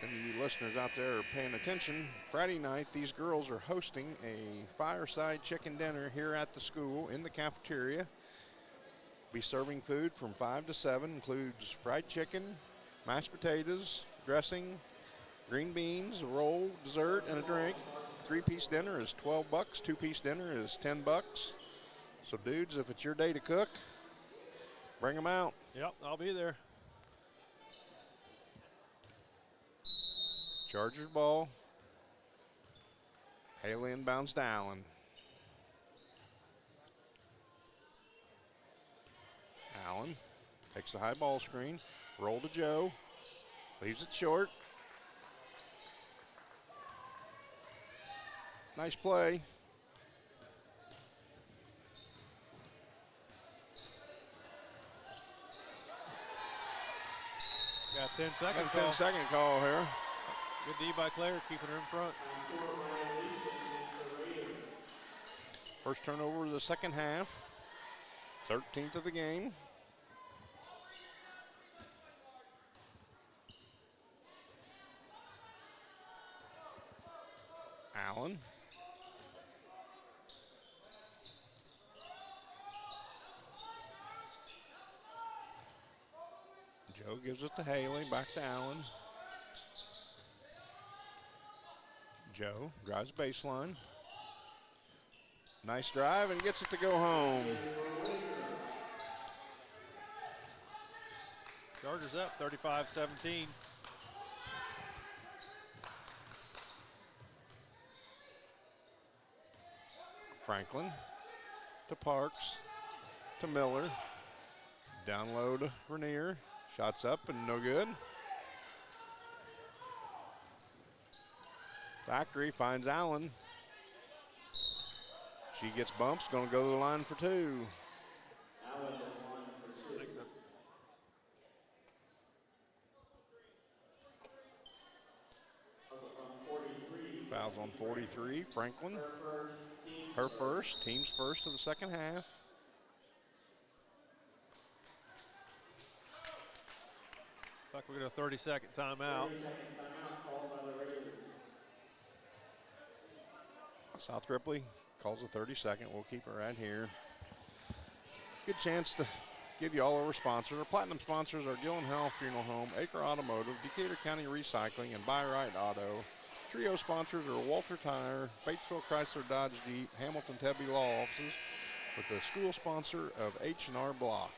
And you listeners out there are paying attention. Friday night, these girls are hosting a fireside chicken dinner here at the school in the cafeteria. Be serving food from 5 to 7, includes fried chicken, mashed potatoes, dressing, green beans, a roll, dessert, and a drink. 3-piece dinner is $12. 2-piece dinner is $10. So dudes, if it's your day to cook, bring them out. Yep, I'll be there. Chargers ball. Haley inbounds to Allen. Allen takes the high ball screen, roll to Joe, leaves it short. Nice play. Got 10 second Got a 10-second call here. Good D by Claire, keeping her in front. First turnover of the second half. 13th of the game. Allen. Joe gives it to Haley, back to Allen. Joe drives baseline. Nice drive and gets it to go home. Chargers up 35-17. Franklin to Parks to Miller. Down low to Rainier. Shots up and no good. Thackeray finds Allen. She gets bumps, going to go to the line for two. Allen at the line for two. Also from 43. Fouls on 43, Franklin. Her Her first, team's first of the second half. Looks like we're going to 30-second timeout. 30-second timeout called by the Raiders. South Ripley calls a 30-second. We'll keep her right here. Good chance to give you all our sponsors. Our platinum sponsors are Gillenhall Funeral Home, Acre Automotive, Decatur County Recycling, and Buy Right Auto. Trio sponsors are Walter Tire, Batesville Chrysler Dodge Jeep, Hamilton Tebby Law Offices, with the school sponsor of H&R Block.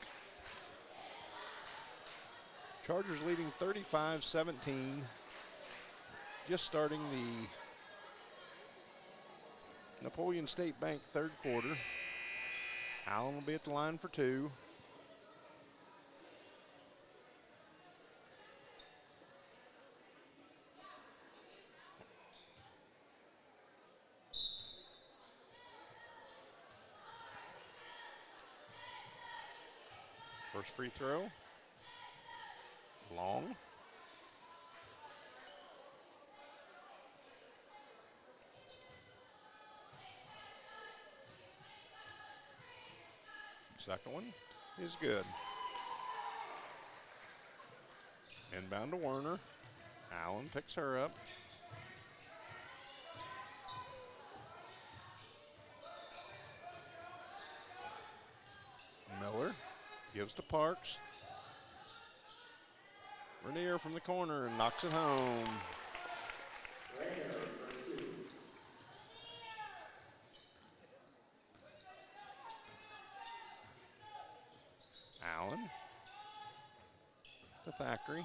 Chargers leading 35-17. Just starting the Napoleon State Bank third quarter. Allen will be at the line for two. First free throw. Long. Second one is good. Inbound to Werner. Allen picks her up. Miller gives to Parks. Rainier from the corner and knocks it home. Rainier for two. Allen to Thackeray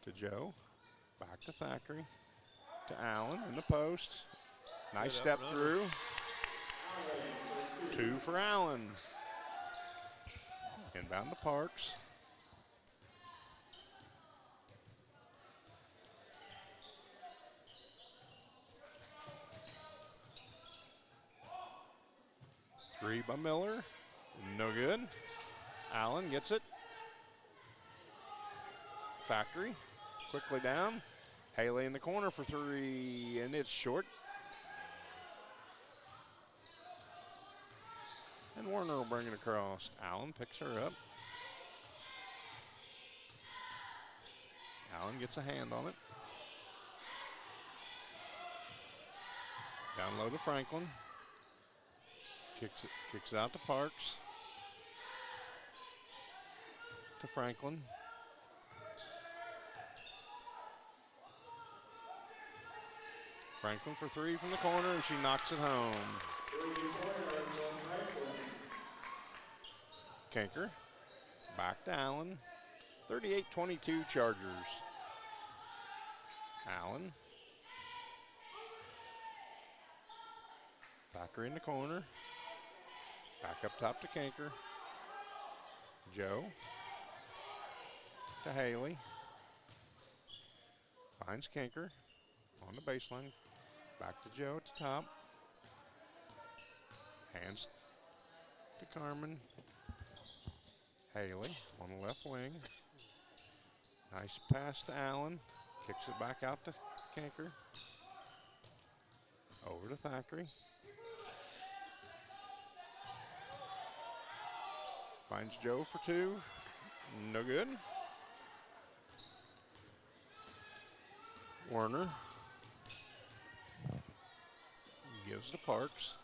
to Joe. Back to Thackeray to Allen in the post. Nice step through. Two for Allen. Inbound to Parks. Three by Miller. No good. Allen gets it. Thackeray quickly down. Haley in the corner for three, and it's short. And Warner will bring it across. Allen picks her up. Allen gets a hand on it. Down low to Franklin. Kicks out to Parks. To Franklin. Franklin for three from the corner, and she knocks it home. Kinker. Back to Allen. 38-22 Chargers. Allen. Backer in the corner. Back up top to Kinker. Joe. To Haley. Finds Kinker on the baseline. Back to Joe at the top. Hands to Carmen. Haley on the left wing. Nice pass to Allen. Kicks it back out to Kinker. Over to Thackeray. Finds Joe for two. No good. Werner gives to Parks.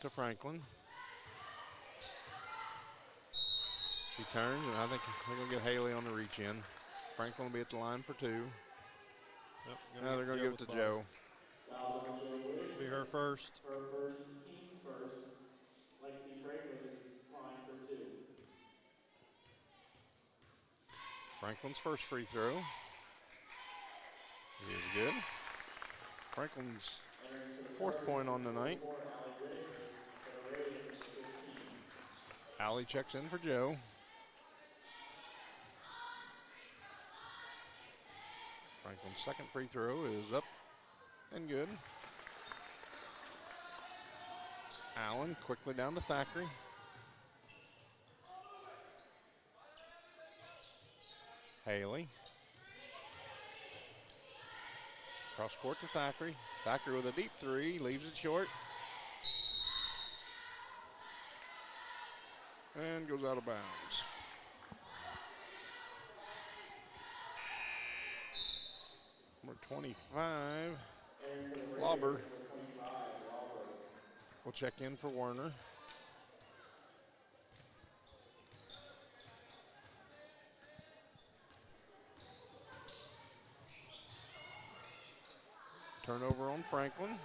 To Franklin. She turns, and I think they're going to get Haley on the reach in. Franklin will be at the line for two. Yep, Now they're going to give it to Joe. Fouls on Joe Wood. Be her first. Her first, team's first. Lexi Franklin, line for two. Franklin's first free throw is good. Franklin's fourth point on the night. Allie checks in for Joe. Franklin's second free throw is up and good. Allen quickly down to Thackeray. Haley. Cross court to Thackeray. Thackeray with a deep three, leaves it short. And goes out of bounds. Number 25, Lauber will check in for Werner. Turnover on Franklin.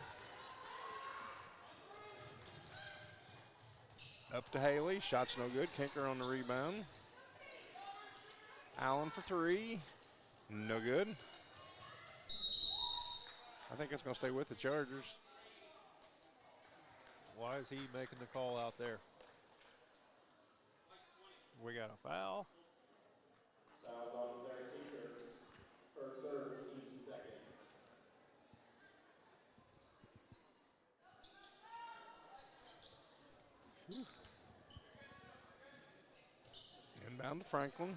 Up to Haley, shot's no good. Kinker on the rebound. Allen for three, no good. I think it's going to stay with the Chargers. Why is he making the call out there? We got a foul. Fouls on Claire Kinker. Her third, team second. Inbound to Franklin.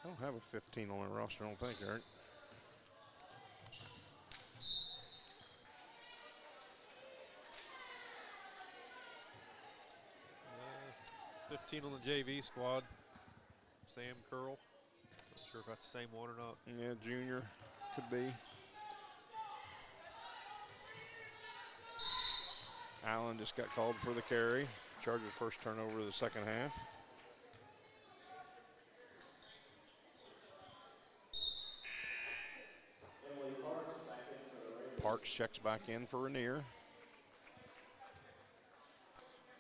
I don't have a 15 on my roster, I don't think, Eric. 15 on the JV squad. Sam Curl. Not sure if that's the same one or not. Yeah, junior could be. Allen just got called for the carry. Chargers first turnover of the second half. Parks checks back in for Rainier.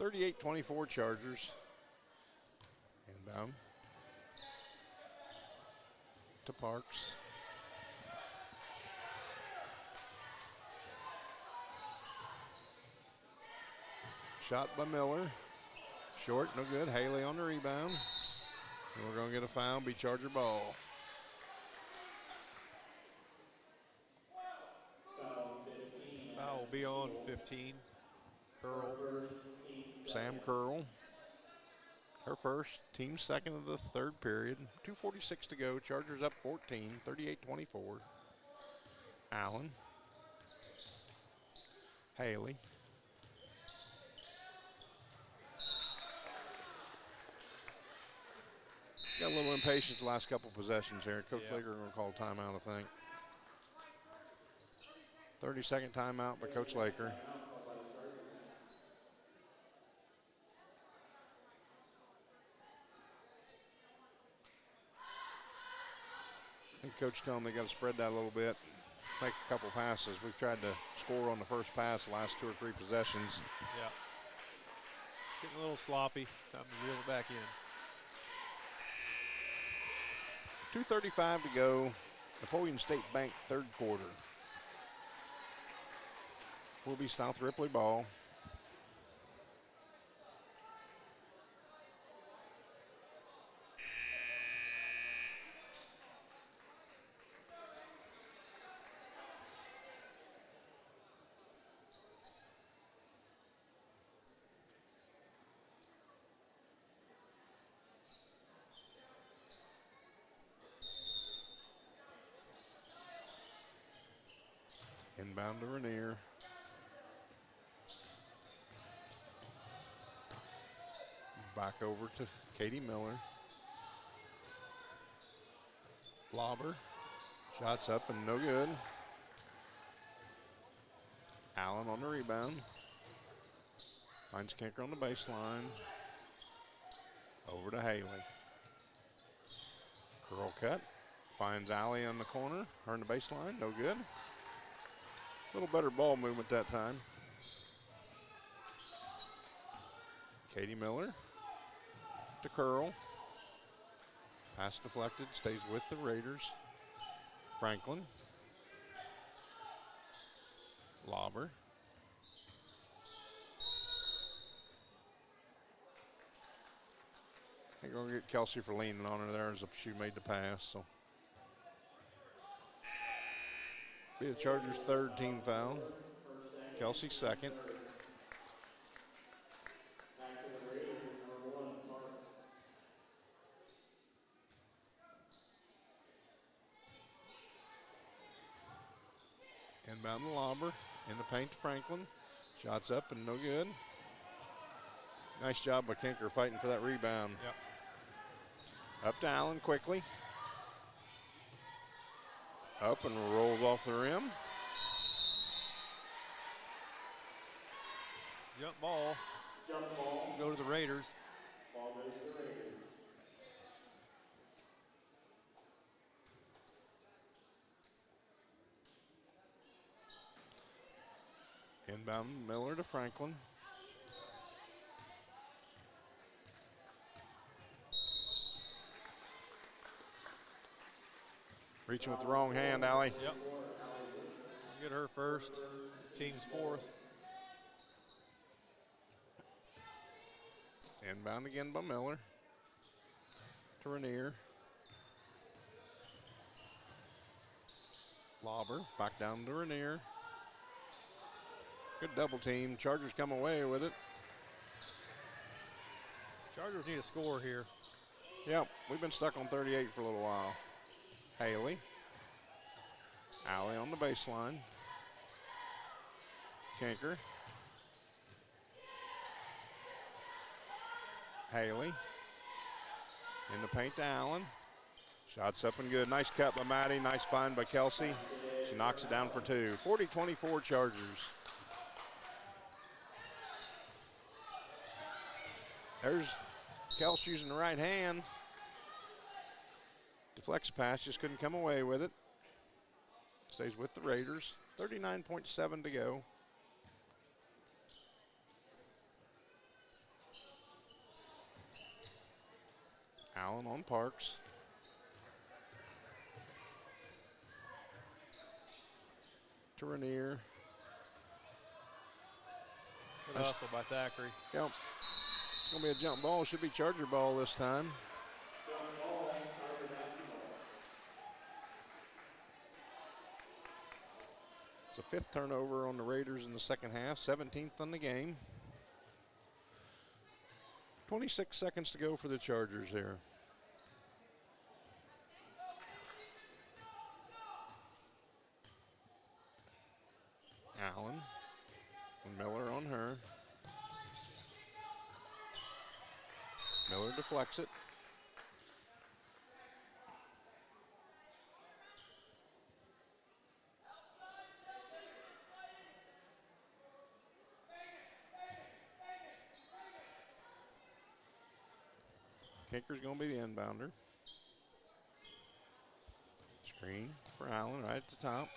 38-24 Chargers. Inbound to Parks. Shot by Miller. Short, no good. Haley on the rebound. And we're going to get a foul, be Charger ball. Foul will be on 15. Curl. Sam Curl. Her first, team second of the third period. 2:46 to go. Chargers up 14, 38-24. Allen. Haley. Got a little impatience the last couple possessions here. Coach Laker going to call timeout, I think. 30-second timeout by Coach Laker. I think Coach telling them they got to spread that a little bit, make a couple passes. We've tried to score on the first pass the last 2 or 3 possessions. Yeah. Getting a little sloppy. Time to reel it back in. 2:35 to go. Napoleon State Bank third quarter. Will be South Ripley ball. Inbound to Rainier. Back over to Katie Miller. Lauber. Shots up and no good. Allen on the rebound. Finds Kinker on the baseline. Over to Haley. Curl cut. Finds Allie on the corner. Her on the baseline. No good. A little better ball movement that time. Katie Miller to Curl. Pass deflected, stays with the Raiders. Franklin. Lauber. Ain't going to get Kelsey for leaning on her there as she made the pass. So be the Chargers' third team foul. Kelsey second. Back to the Raiders, number 1, Parks. Inbound to Lauber. In the paint to Franklin. Shots up and no good. Nice job by Kinker fighting for that rebound. Yep. Up to Allen quickly. Up and rolls off the rim. Jump ball. Jump ball. Go to the Raiders. Ball goes to the Raiders. Inbound Miller to Franklin. Reaching with the wrong hand, Allie. Yep. Get her first. Team's fourth. Inbound again by Miller. To Rainier. Lauber back down to Rainier. Good double team. Chargers come away with it. Chargers need a score here. Yep, we've been stuck on 38 for a little while. Haley. Allie on the baseline. Kinker. Haley. In the paint to Allen. Shots up and good. Nice cut by Maddie. Nice find by Kelsey. She knocks it down for 2. 40-24 Chargers. There's Kelsey using the right hand. Deflects pass, just couldn't come away with it. Stays with the Raiders. 39.7 to go. Allen on Parks. To Rainier. Good hustle by Thackeray. Yep. It's going to be a jump ball. Should be Charger ball this time. Jump ball, Charger basketball. It's a 5th turnover on the Raiders in the second half, 17th on the game. 26 seconds to go for the Chargers here. Allen and Miller on her. Miller deflects it. Kinker's going to be the inbounder. Screen for Allen right at the top.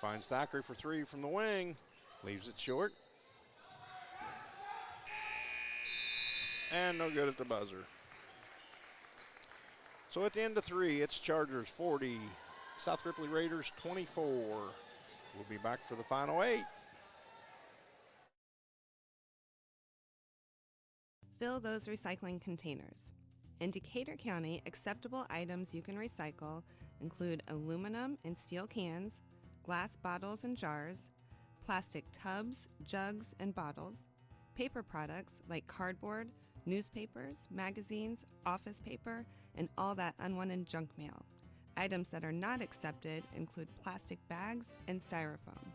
Finds Thackeray for 3 from the wing. Leaves it short. And no good at the buzzer. So at the end of 3, it's Chargers 40, South Ripley Raiders 24. We'll be back for the final 8. Fill those recycling containers. In Decatur County, acceptable items you can recycle include aluminum and steel cans, glass bottles and jars, plastic tubs, jugs, and bottles, paper products like cardboard, newspapers, magazines, office paper, and all that unwanted junk mail. Items that are not accepted include plastic bags and styrofoam.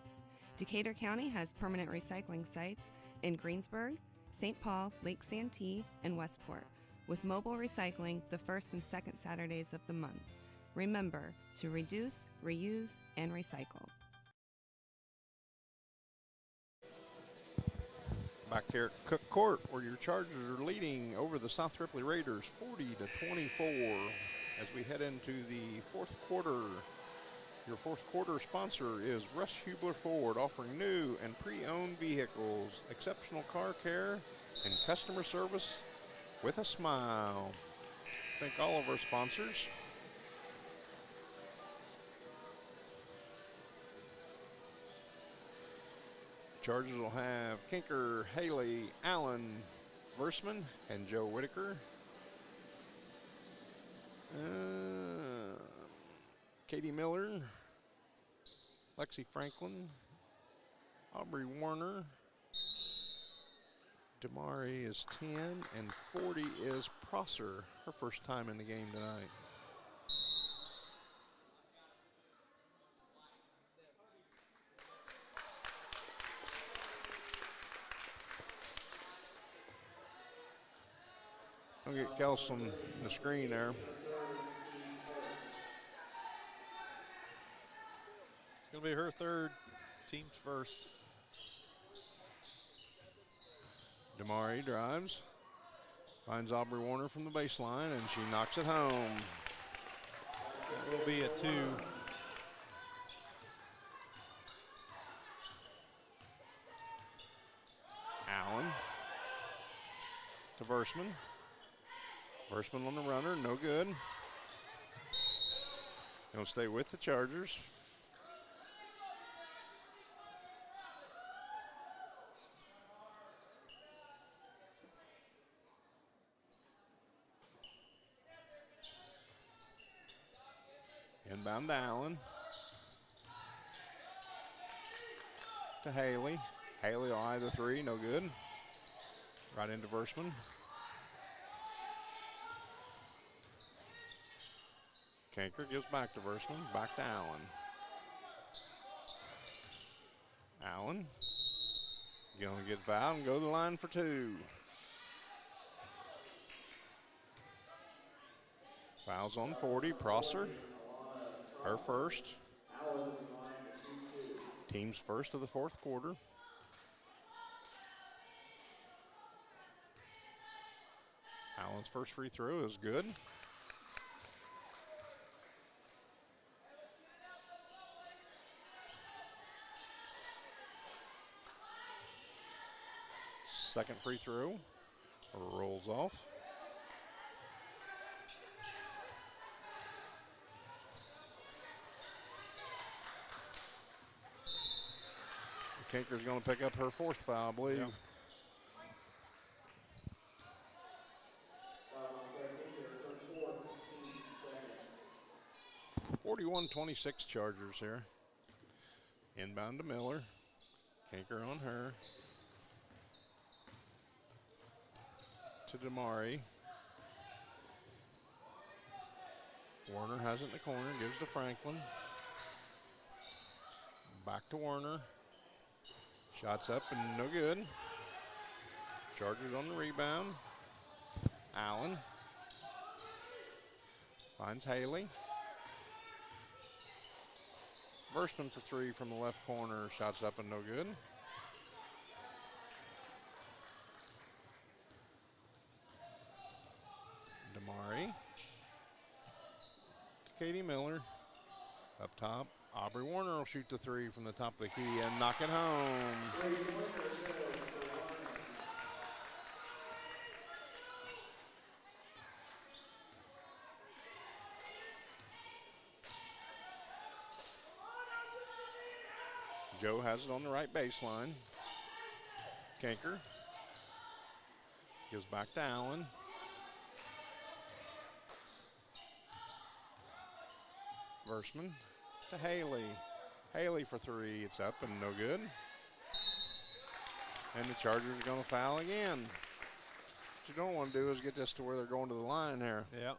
Decatur County has permanent recycling sites in Greensburg, St. Paul, Lake Santee, and Westport, with mobile recycling the first and second Saturdays of the month. Remember to reduce, reuse, and recycle. Back here at Cook Court, where your Chargers are leading over the South Ripley Raiders 40-24 as we head into the fourth quarter. Your fourth quarter sponsor is Russ Hubler Ford, offering new and pre-owned vehicles, exceptional car care, and customer service with a smile. Thank all of our sponsors. Chargers will have Kinker, Haley, Allen, Versman and Joe Whitaker. Katie Miller, Lexi Franklin, Aubrey Warner. Damari is 10, and 40 is Prosser, her first time in the game tonight. I'll get Kels on the screen there. It's going to be her third, team's first. Damari drives, finds Aubrey Warner from the baseline, and she knocks it home. It will be a 2. Allen to Versman. Versman on the runner, no good. Gonna stay with the Chargers. Inbound to Allen. To Haley. Haley will eye the 3, no good. Right into Versman. Kanker gives back to Versman, back to Allen. Allen, gonna get fouled and go to the line for 2. Fouls on 40, Prosser, her first. Team's first of the fourth quarter. Allen's first free throw is good. Second free throw rolls off. Kanker's going to pick up her 4th foul, I believe. Yep. 41-26 Chargers here. Inbound to Miller. Kanker on her. To Damari. Warner has it in the corner, gives to Franklin. Back to Warner. Shots up and no good. Chargers on the rebound. Allen. Finds Haley. Versman for 3 from the left corner. Shots up and no good. Damari. To Katie Miller. Up top. Aubrey Warner will shoot the 3 from the top of the key and knock it home. Joe has it on the right baseline. Kanker gives back to Allen. Versman to Haley. Haley for 3. It's up and no good. And the Chargers are going to foul again. What you don't want to do is get this to where they're going to the line here. Yeah.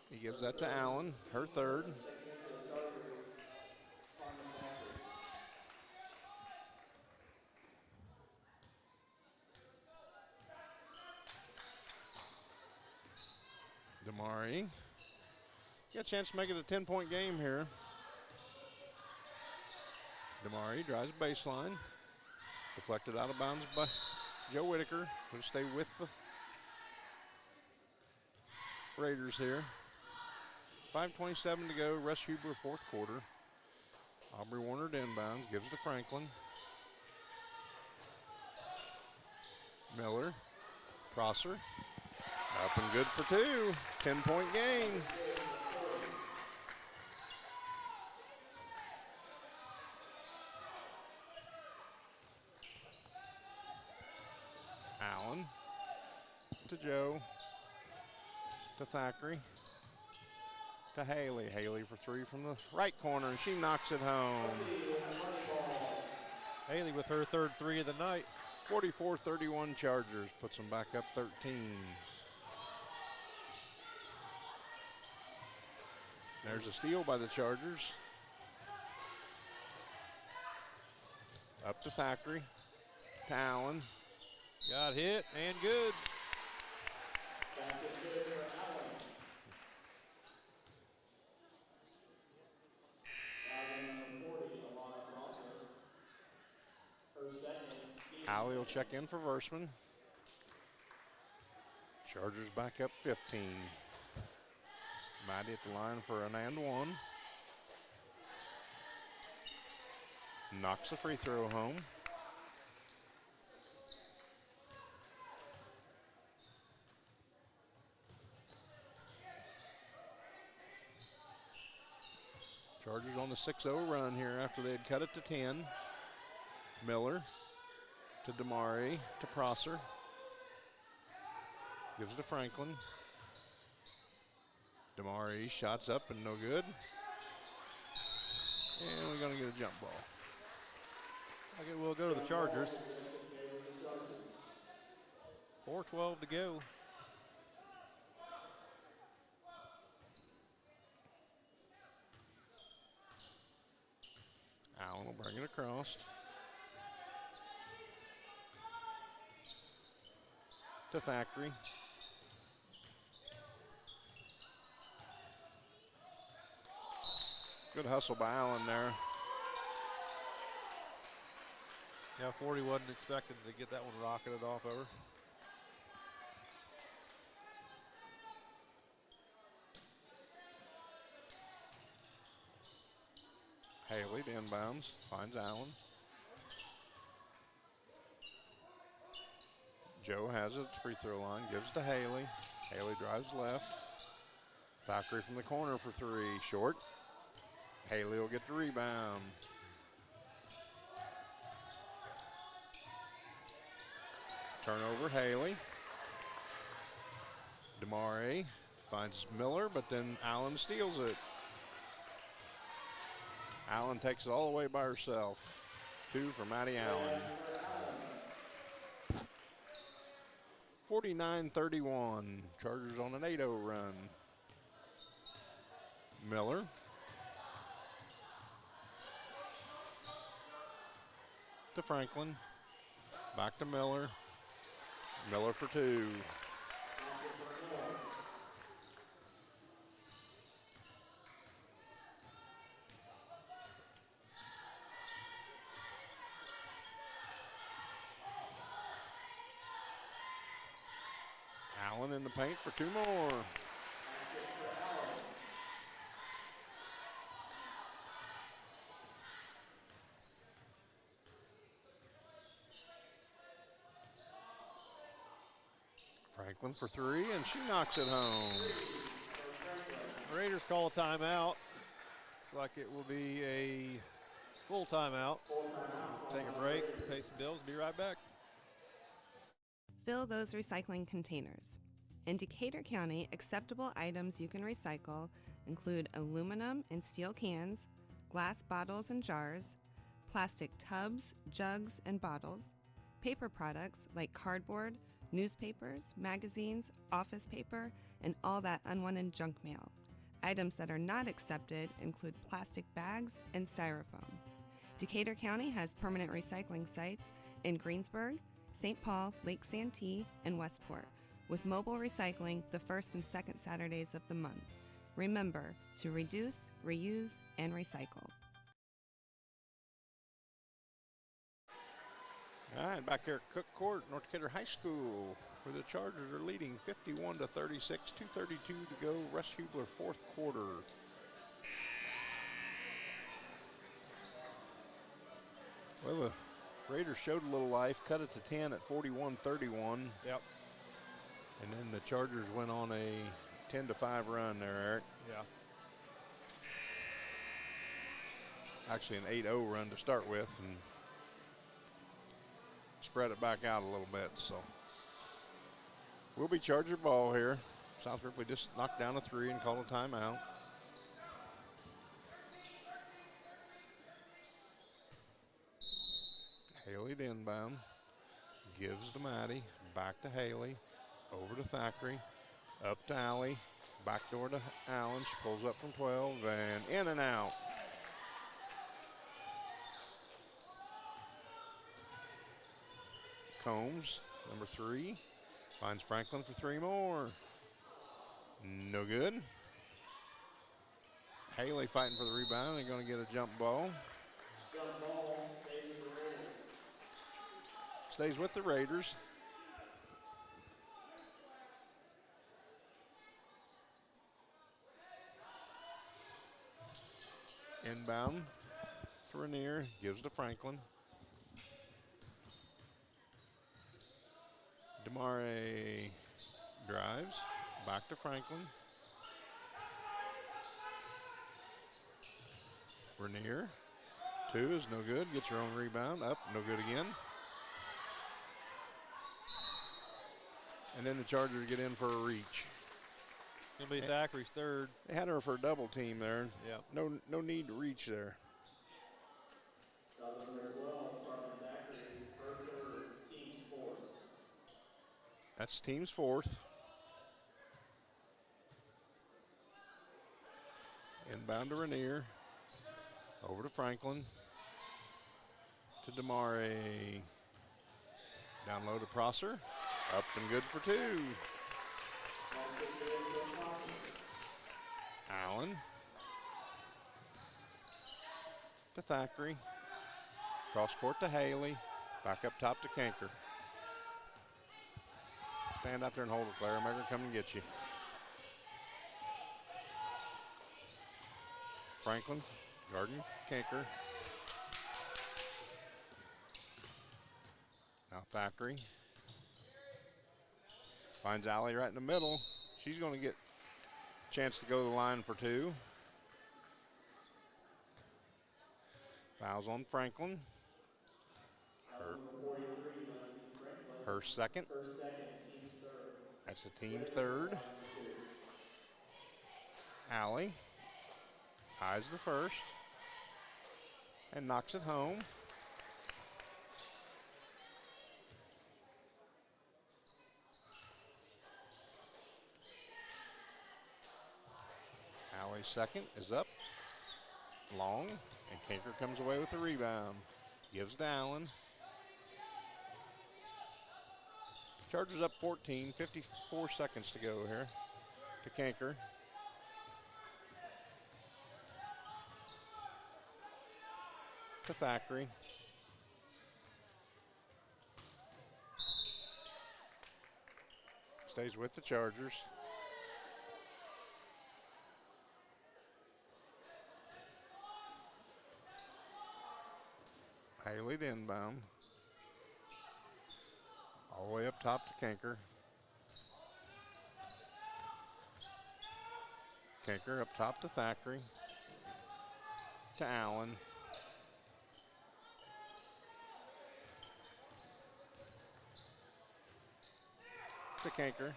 He gives that to Allen, her 3rd. Damari. Got a chance to make it a 10-point game here. Damari drives baseline. Deflected out of bounds by Joe Whitaker. Going to stay with the Raiders here. 5:27 to go. Russ Huber, 4th quarter. Aubrey Warner to inbounds. Gives to Franklin. Miller. Prosser. Up and good for 2. 10-point game. Allen to Joe, to Thackeray, to Haley. Haley for three from the right corner, and she knocks it home. Haley with her third three of the night. 44-31 Chargers, puts them back up 13. There's a steal by the Chargers. Up to Thackeray, to Allen. Got hit and good. Allie will check in for Versman. Chargers back up 15. Maddie at the line for an and one. Knocks the free throw home. Chargers on the 6-0 run here after they had cut it to 10. Miller to Damari, to Prosser. Gives it to Franklin. Damari shots up and no good. And we're gonna get a jump ball. Okay, we'll go to the Chargers. 4:12 to go. Allen will bring it across. To Thackeray. Good hustle by Allen there. Yeah, 40 wasn't expected to get that one rocketed off over. Haley to inbounds, finds Allen. Joe has it at the free throw line, gives to Haley. Haley drives left. Thackeray from the corner for three, short. Haley will get the rebound. Turnover, Haley. Damari finds Miller, but then Allen steals it. Allen takes it all the way by herself. Two for Maddie Allen. 49-31. Chargers on an 8-0 run. Miller. To Franklin. Back to Miller. Miller for two. Allen in the paint for two more. Franklin for three, and she knocks it home. Raiders call a timeout. Looks like it will be a full timeout. Take a break, pay some bills, be right back. Fill those recycling containers. In Decatur County, acceptable items you can recycle include aluminum and steel cans, glass bottles and jars, plastic tubs, jugs, and bottles, paper products like cardboard, newspapers, magazines, office paper, and all that unwanted junk mail. Items that are not accepted include plastic bags and styrofoam. Decatur County has permanent recycling sites in Greensburg, St. Paul, Lake Santee, and Westport, with mobile recycling the first and second Saturdays of the month. Remember to reduce, reuse, and recycle. All right, back here at Cook Court, North Decatur High School, where the Chargers are leading 51-36, 2:32 to go. Russ Hubler, fourth quarter. Well, the Raiders showed a little life, cut it to 10 at 41-31. Yep. And then the Chargers went on a 10-5 run there, Eric. Yeah. Actually an 8-0 run to start with, and spread it back out a little bit. So Will be Charger ball here. South Ripley just knocked down a 3 and called a timeout. Haley to inbound. Gives to Maddie. Back to Haley. Over to Thackeray. Up to Allie. Back door to Allen. She pulls up from 12 and in and out. Combs, number 3. Finds Franklin for 3 more. No good. Haley fighting for the rebound. They're going to get a jump ball. Jump ball stays with the Raiders. Stays with the Raiders. Inbound to Rainier. Gives to Franklin. Demare drives. Back to Franklin. Rainier. 2 is no good. Gets her own rebound. Up, no good again. And then the Chargers get in for a reach. Going to be Thackeray's third. They had her for a double team there. Yeah. No need to reach there. Fouls on number 12, Carmen Thackeray, her third, team's fourth. That's team's 4th. Inbound to Rainier. Over to Franklin. To Demare. Down low to Prosser. Up and good for 2. Allen. To Thackeray. Cross court to Haley. Back up top to Kanker. Stand out there and hold it, Claire. Make her come and get you. Franklin, Garden, Kanker. Now Thackeray. Finds Allie right in the middle. She's going to get a chance to go to the line for 2. Fouls on Franklin. Her second. Team's third. That's the team's third. Allie eyes the first and knocks it home. Allie's second is up, long, and Kanker comes away with the rebound. Gives to Allen. Chargers up 14, 54 seconds to go here to Kanker. To Thackeray. Stays with the Chargers. Haley to inbound. All the way up top to Kanker. Kanker up top to Thackeray. To Allen. To Kanker.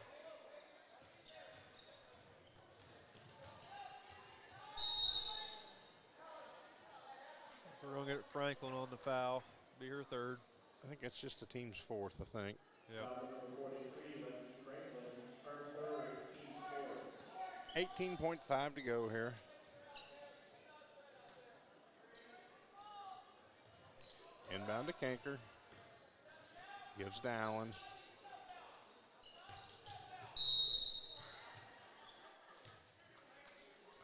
We're going to get Franklin on the foul. Be her third. I think that's just the team's 4th, I think. Yeah. Fouls on number 43, Lexi Franklin, her third, team's fourth. 18.5 to go here. Inbound to Kanker. Gives to Allen.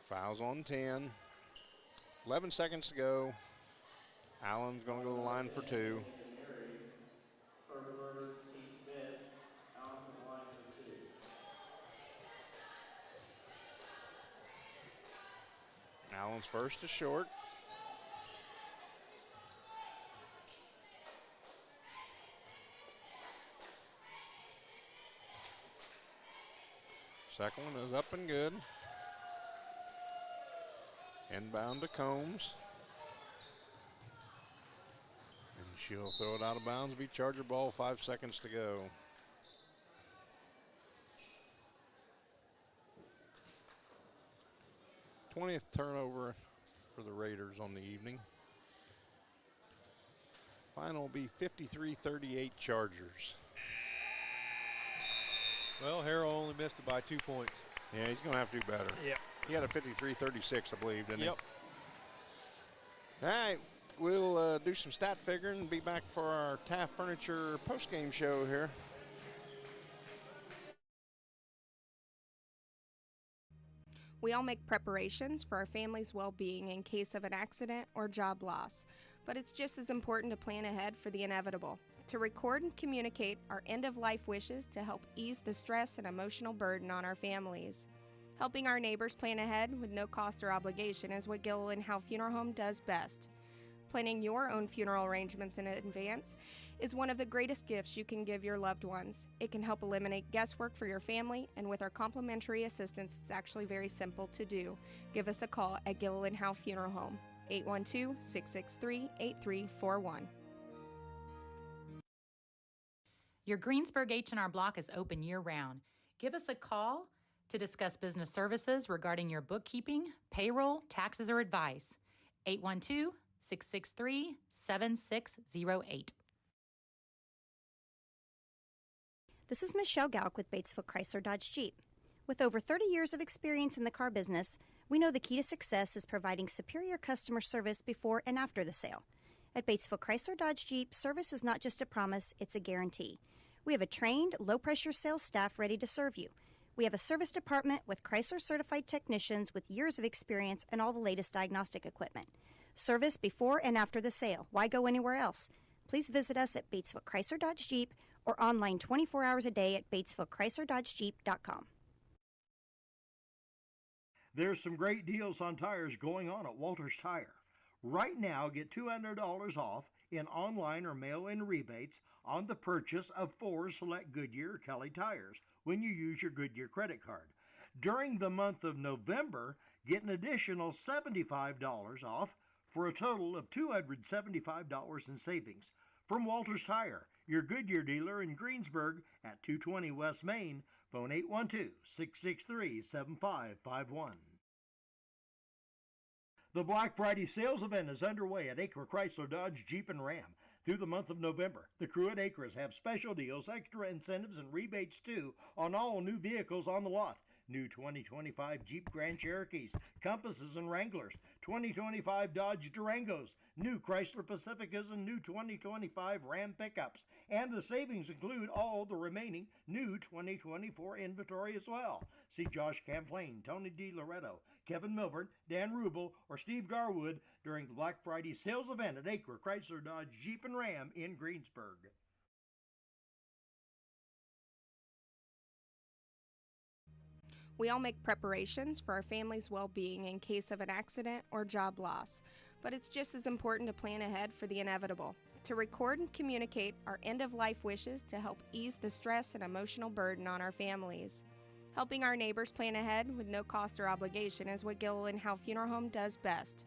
Fouls on 10. 11 seconds to go. Allen's going to go to the line for 2. Her first, team's fifth, Allen to the line for 2. Allen's first is short. Second one is up and good. Inbound to Combs. And she'll throw it out of bounds. Be Charger ball, 5 seconds to go. 20th turnover for the Raiders on the evening. Final will be 53-38 Chargers. Well, Harrell only missed it by 2 points. Yeah, he's going to have to do better. Yep. He had a 53-36, I believe, didn't Yep. he? All right, we'll do some stat figuring and be back for our Taft Furniture post-game show here. We all make preparations for our family's well-being in case of an accident or job loss, but it's just as important to plan ahead for the inevitable, to record and communicate our end-of-life wishes to help ease the stress and emotional burden on our families. Helping our neighbors plan ahead with no cost or obligation is what Gilliland Howe Funeral Home does best. Planning your own funeral arrangements in advance is one of the greatest gifts you can give your loved ones. It can help eliminate guesswork for your family, and with our complimentary assistance, it's actually very simple to do. Give us a call at Gilliland Howe Funeral Home, 812-663-8341. Your Greensburg H&R Block is open year-round. Give us a call to discuss business services regarding your bookkeeping, payroll, taxes, or advice. 812-663-7608. This is Michelle Galk with Batesville Chrysler Dodge Jeep. With over 30 years of experience in the car business, we know the key to success is providing superior customer service before and after the sale. At Batesville Chrysler Dodge Jeep, service is not just a promise, it's a guarantee. We have a trained, low-pressure sales staff ready to serve you. We have a service department with Chrysler-certified technicians with years of experience and all the latest diagnostic equipment. Service before and after the sale. Why go anywhere else? Please visit us at Batesville Chrysler Dodge Jeep or online 24 hours a day at BatesvilleChryslerDodgeJeep.com. There's some great deals on tires going on at Walters Tire. Right now, get $200 off in online or mail-in rebates on the purchase of 4 select Goodyear or Kelly tires when you use your Goodyear credit card. During the month of November, get an additional $75 off for a total of $275 in savings. From Walters Tire, your Goodyear dealer in Greensburg at 220 West Main, phone 812-663-7551. The Black Friday sales event is underway at Acre Chrysler Dodge Jeep and Ram. Through the month of November, the crew at Acres have special deals, extra incentives, and rebates too on all new vehicles on the lot. New 2025 Jeep Grand Cherokees, Compasses, and Wranglers, 2025 Dodge Durangos, new Chrysler Pacificas, and new 2025 Ram pickups. And the savings include all the remaining new 2024 inventory as well. See Josh Camplain, Tony DiLoretto, Kevin Milburn, Dan Rubel, or Steve Garwood during the Black Friday sales event at Acre Chrysler Dodge Jeep and Ram in Greensburg. We all make preparations for our family's well-being in case of an accident or job loss, but it's just as important to plan ahead for the inevitable, to record and communicate our end-of-life wishes to help ease the stress and emotional burden on our families. Helping our neighbors plan ahead with no cost or obligation is what Gilliland Howe Funeral Home does best.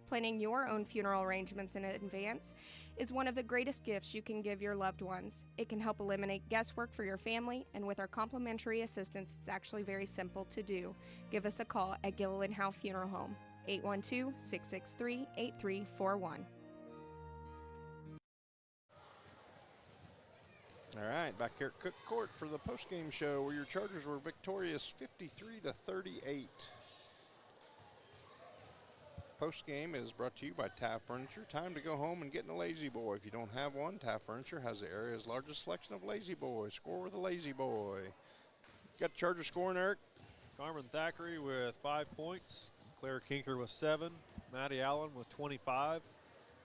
Planning your own funeral arrangements in advance is one of the greatest gifts you can give your loved ones. It can help eliminate guesswork for your family, and with our complimentary assistance, it's actually very simple to do. Give us a call at Gilliland Howe Funeral Home, 812-663-8341. All right, back here at Cook Court for the postgame show where your Chargers were victorious 53-38. Postgame is brought to you by Taft Furniture. Time to go home and get in a Lazy Boy. If you don't have one, Taft Furniture has the area's largest selection of Lazy Boys. Score with a Lazy Boy. Got the Chargers scoring, Eric? Carmen Thackeray with 5 points. Claire Kinker with 7. Maddie Allen with 25.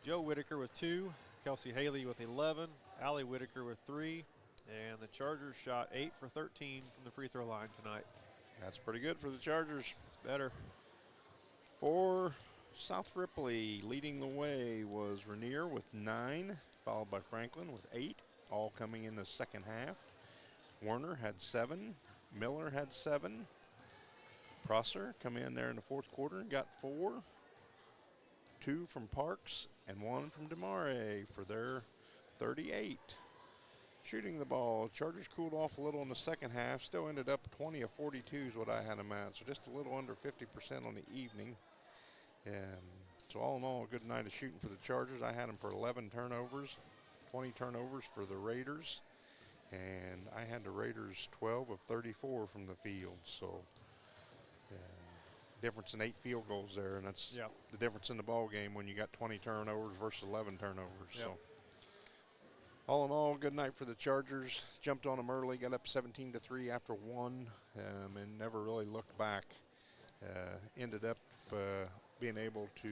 Joe Whitaker with 2. Kelsey Haley with 11. Allie Whitaker with 3. And the Chargers shot 8 for 13 from the free throw line tonight. That's pretty good for the Chargers. It's better. For South Ripley, leading the way was Rainier with 9, followed by Franklin with 8, all coming in the second half. Warner had 7. Miller had 7. Prosser come in there in the fourth quarter and got 4. 2 from Parks and 1 from DeMare for their 38. Shooting the ball, Chargers cooled off a little in the second half. Still ended up 20 of 42 is what I had them at. So just a little under 50% on the evening. So all in all, a good night of shooting for the Chargers. I had them for 11 turnovers, 20 turnovers for the Raiders. And I had the Raiders 12 of 34 from the field. So difference in 8 field goals there. And that's the difference in the ball game when you got 20 turnovers versus 11 turnovers. So all in all, good night for the Chargers. Jumped on them early, got up 17-3 after one, and never really looked back. Ended up being able to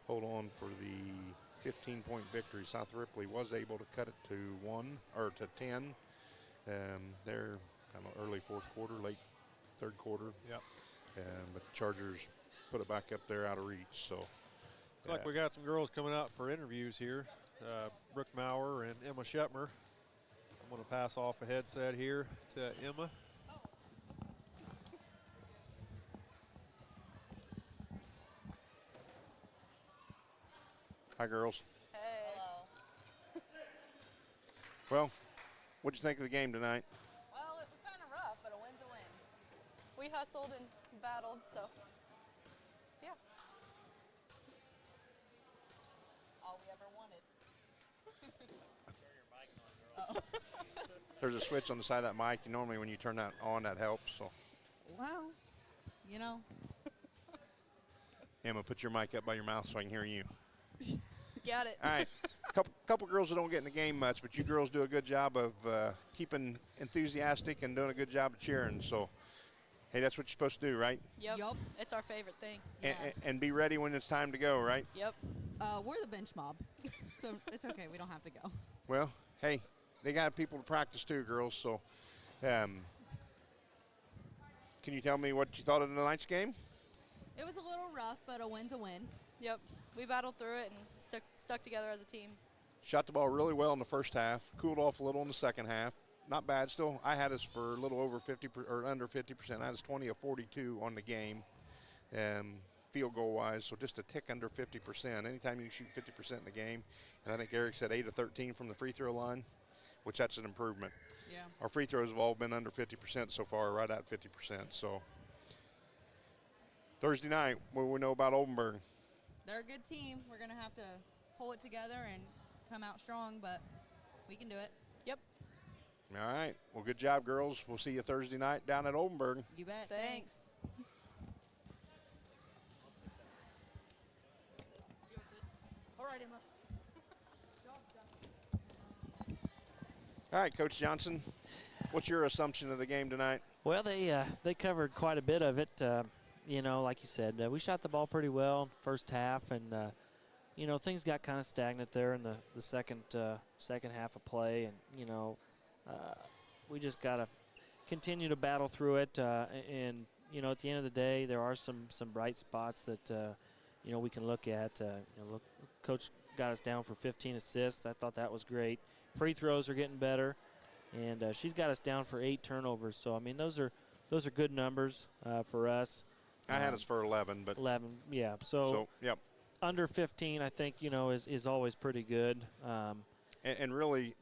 hold on for the 15-point victory. South Ripley was able to cut it to 10. They're kind of early fourth quarter, late third quarter. Yep. But the Chargers put it back up there out of reach. So looks like we got some girls coming out for interviews here. Brooke Maurer and Emma Shepmer. I'm going to pass off a headset here to Emma. Hi, girls. Hey. Hello. Well, what'd you think of the game tonight? Well, it was kind of rough, but a win's a win. We hustled and battled, so yeah. All we ever wanted. There's a switch on the side of that mic. Normally when you turn that on, that helps. So, Well, you know. Emma, put your mic up by your mouth so I can hear you. Got it. All right. Couple girls that don't get in the game much, but you girls do a good job of keeping enthusiastic and doing a good job of cheering. So, hey, that's what you're supposed to do, right? Yep. It's our favorite thing. And be ready when it's time to go, right? Yep. We're the bench mob, so it's okay. We don't have to go. Well, hey, they got people to practice too, girls. So, can you tell me what you thought of tonight's game? It was a little rough, but a win's a win. Yep. We battled through it and stuck together as a team. Shot the ball really well in the first half. Cooled off a little in the second half. Not bad. Still, I had us for a little over 50 or under 50%. I had us 20 of 42 on the game, field goal wise. So just a tick under 50%. Anytime you shoot 50% in the game, and I think Eric said 8 of 13 from the free throw line, which that's an improvement. Yeah. Our free throws have all been under 50% so far, right at 50%. So Thursday night, what do we know about Oldenburg? They're a good team. We're going to have to pull it together and come out strong, but we can do it. Yep. All right. Well, good job, girls. We'll see you Thursday night down at Oldenburg. You bet. Thanks. All right, Emma. All right, Coach Johnson, what's your assumption of the game tonight? Well, they covered quite a bit of it. You know, like you said, we shot the ball pretty well first half, and you know, things got kind of stagnant there in the second half of play, and you know, we just got to continue to battle through it. And you know, at the end of the day, there are some bright spots that you know, we can look at. You know, Coach got us down for 15 assists. I thought that was great. Free throws are getting better, and she's got us down for 8 turnovers. So I mean, those are good numbers for us. I had us for 11, but 11, yeah. So yep. Under 15, I think, you know, is always pretty good. And really,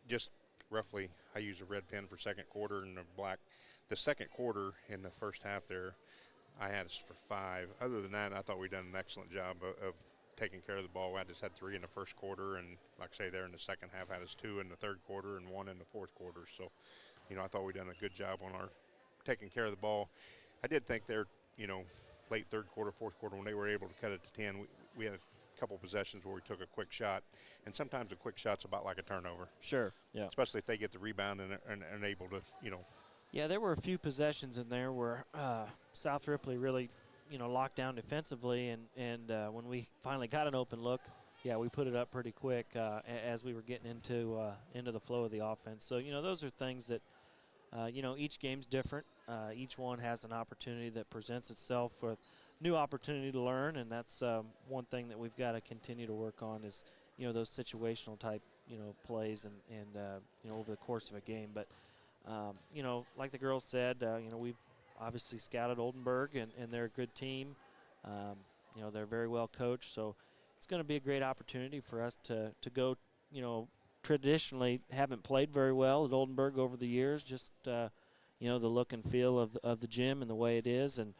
just roughly, I use a red pen for second quarter and a black. The second quarter in the first half there, I had us for 5. Other than that, I thought we'd done an excellent job of taking care of the ball. I just had 3 in the first quarter, and like I say, there in the second half, I had us 2 in the third quarter and 1 in the fourth quarter. So, you know, I thought we'd done a good job on our taking care of the ball. I did think they're, you know, late third quarter, fourth quarter, when they were able to cut it to 10, we had a couple possessions where we took a quick shot, and sometimes a quick shot's about like a turnover. Sure, yeah. Especially if they get the rebound and able to, you know. Yeah, there were a few possessions in there where South Ripley really, you know, locked down defensively, and when we finally got an open look, yeah, we put it up pretty quick as we were getting into the flow of the offense. So, you know, those are things that, you know, each game's different. Each one has an opportunity that presents itself with new opportunity to learn, and that's one thing that we've got to continue to work on is, you know, those situational type, you know, plays and you know, over the course of a game. But, you know, like the girls said, you know, we've obviously scouted Oldenburg, and they're a good team. You know, they're very well coached, so it's going to be a great opportunity for us to go, you know, traditionally haven't played very well at Oldenburg over the years. Just you know, the look and feel of the gym and the way it is, and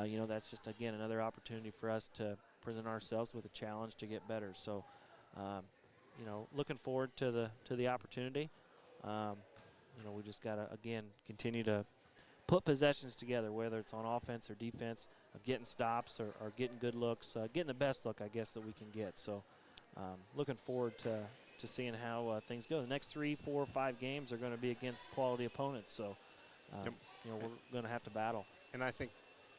you know, that's just again another opportunity for us to present ourselves with a challenge to get better. So, you know, looking forward to the opportunity. You know, we just got to again continue to put possessions together, whether it's on offense or defense, of getting stops or getting good looks, getting the best look, I guess, that we can get. So looking forward to seeing how things go. The next 3, 4, 5 games are going to be against quality opponents. So, you know, we're going to have to battle. And I think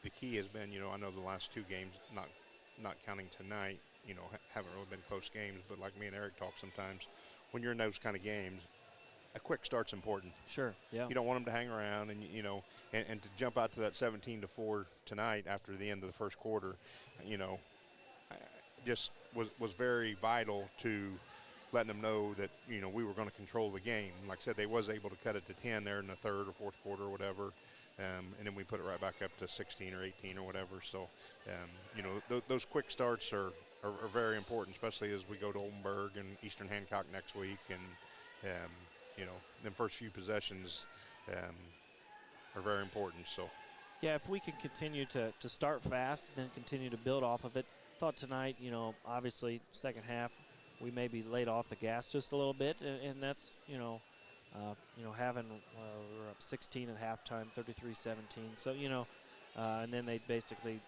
the key has been, you know, I know the last 2 games, not counting tonight, you know, haven't really been close games, but like me and Eric talk sometimes, when you're in those kind of games, a quick start's important. Sure, yeah. You don't want them to hang around, and you know, and to jump out to that 17-4 tonight after the end of the first quarter, you know, just was very vital to letting them know that, you know, we were going to control the game. Like I said, they was able to cut it to 10 there in the third or fourth quarter or whatever, and then we put it right back up to 16 or 18 or whatever. So, you know, those quick starts are very important, especially as we go to Oldenburg and Eastern Hancock next week, and you know, them first few possessions are very important. So, yeah, if we can continue to start fast, then continue to build off of it. Thought tonight, you know, obviously second half we maybe laid off the gas just a little bit, and that's, you know, having we're up 16 at halftime, 33-17. So, you know, and then they basically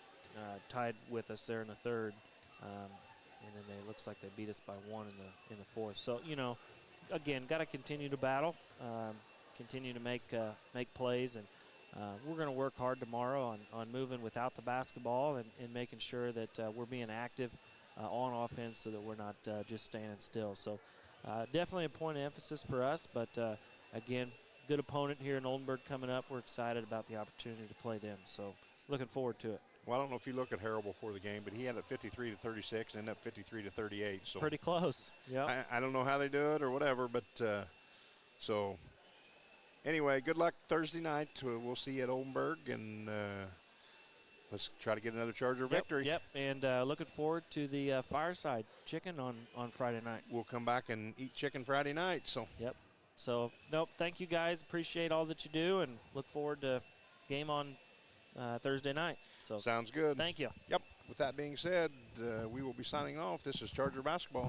tied with us there in the third, and then it looks like they beat us by 1 in the fourth. So, you know, again, got to continue to battle, continue to make plays, and we're going to work hard tomorrow on moving without the basketball and making sure that we're being active on offense so that we're not just standing still. So definitely a point of emphasis for us, but again, good opponent here in Oldenburg coming up. We're excited about the opportunity to play them, so looking forward to it. Well, I don't know if you look at Harold before the game, but he had it 53-36 and ended up 53-38. So pretty close. Yeah. I don't know how they do it or whatever, but so anyway, good luck Thursday night. We'll see you at Oldenburg, and let's try to get another Charger victory. Yep, and looking forward to the fireside chicken on Friday night. We'll come back and eat chicken Friday night. So. Yep. So, nope, thank you guys. Appreciate all that you do, and look forward to game on Thursday night. So sounds good. Thank you. Yep. With that being said, we will be signing off. This is Charger Basketball.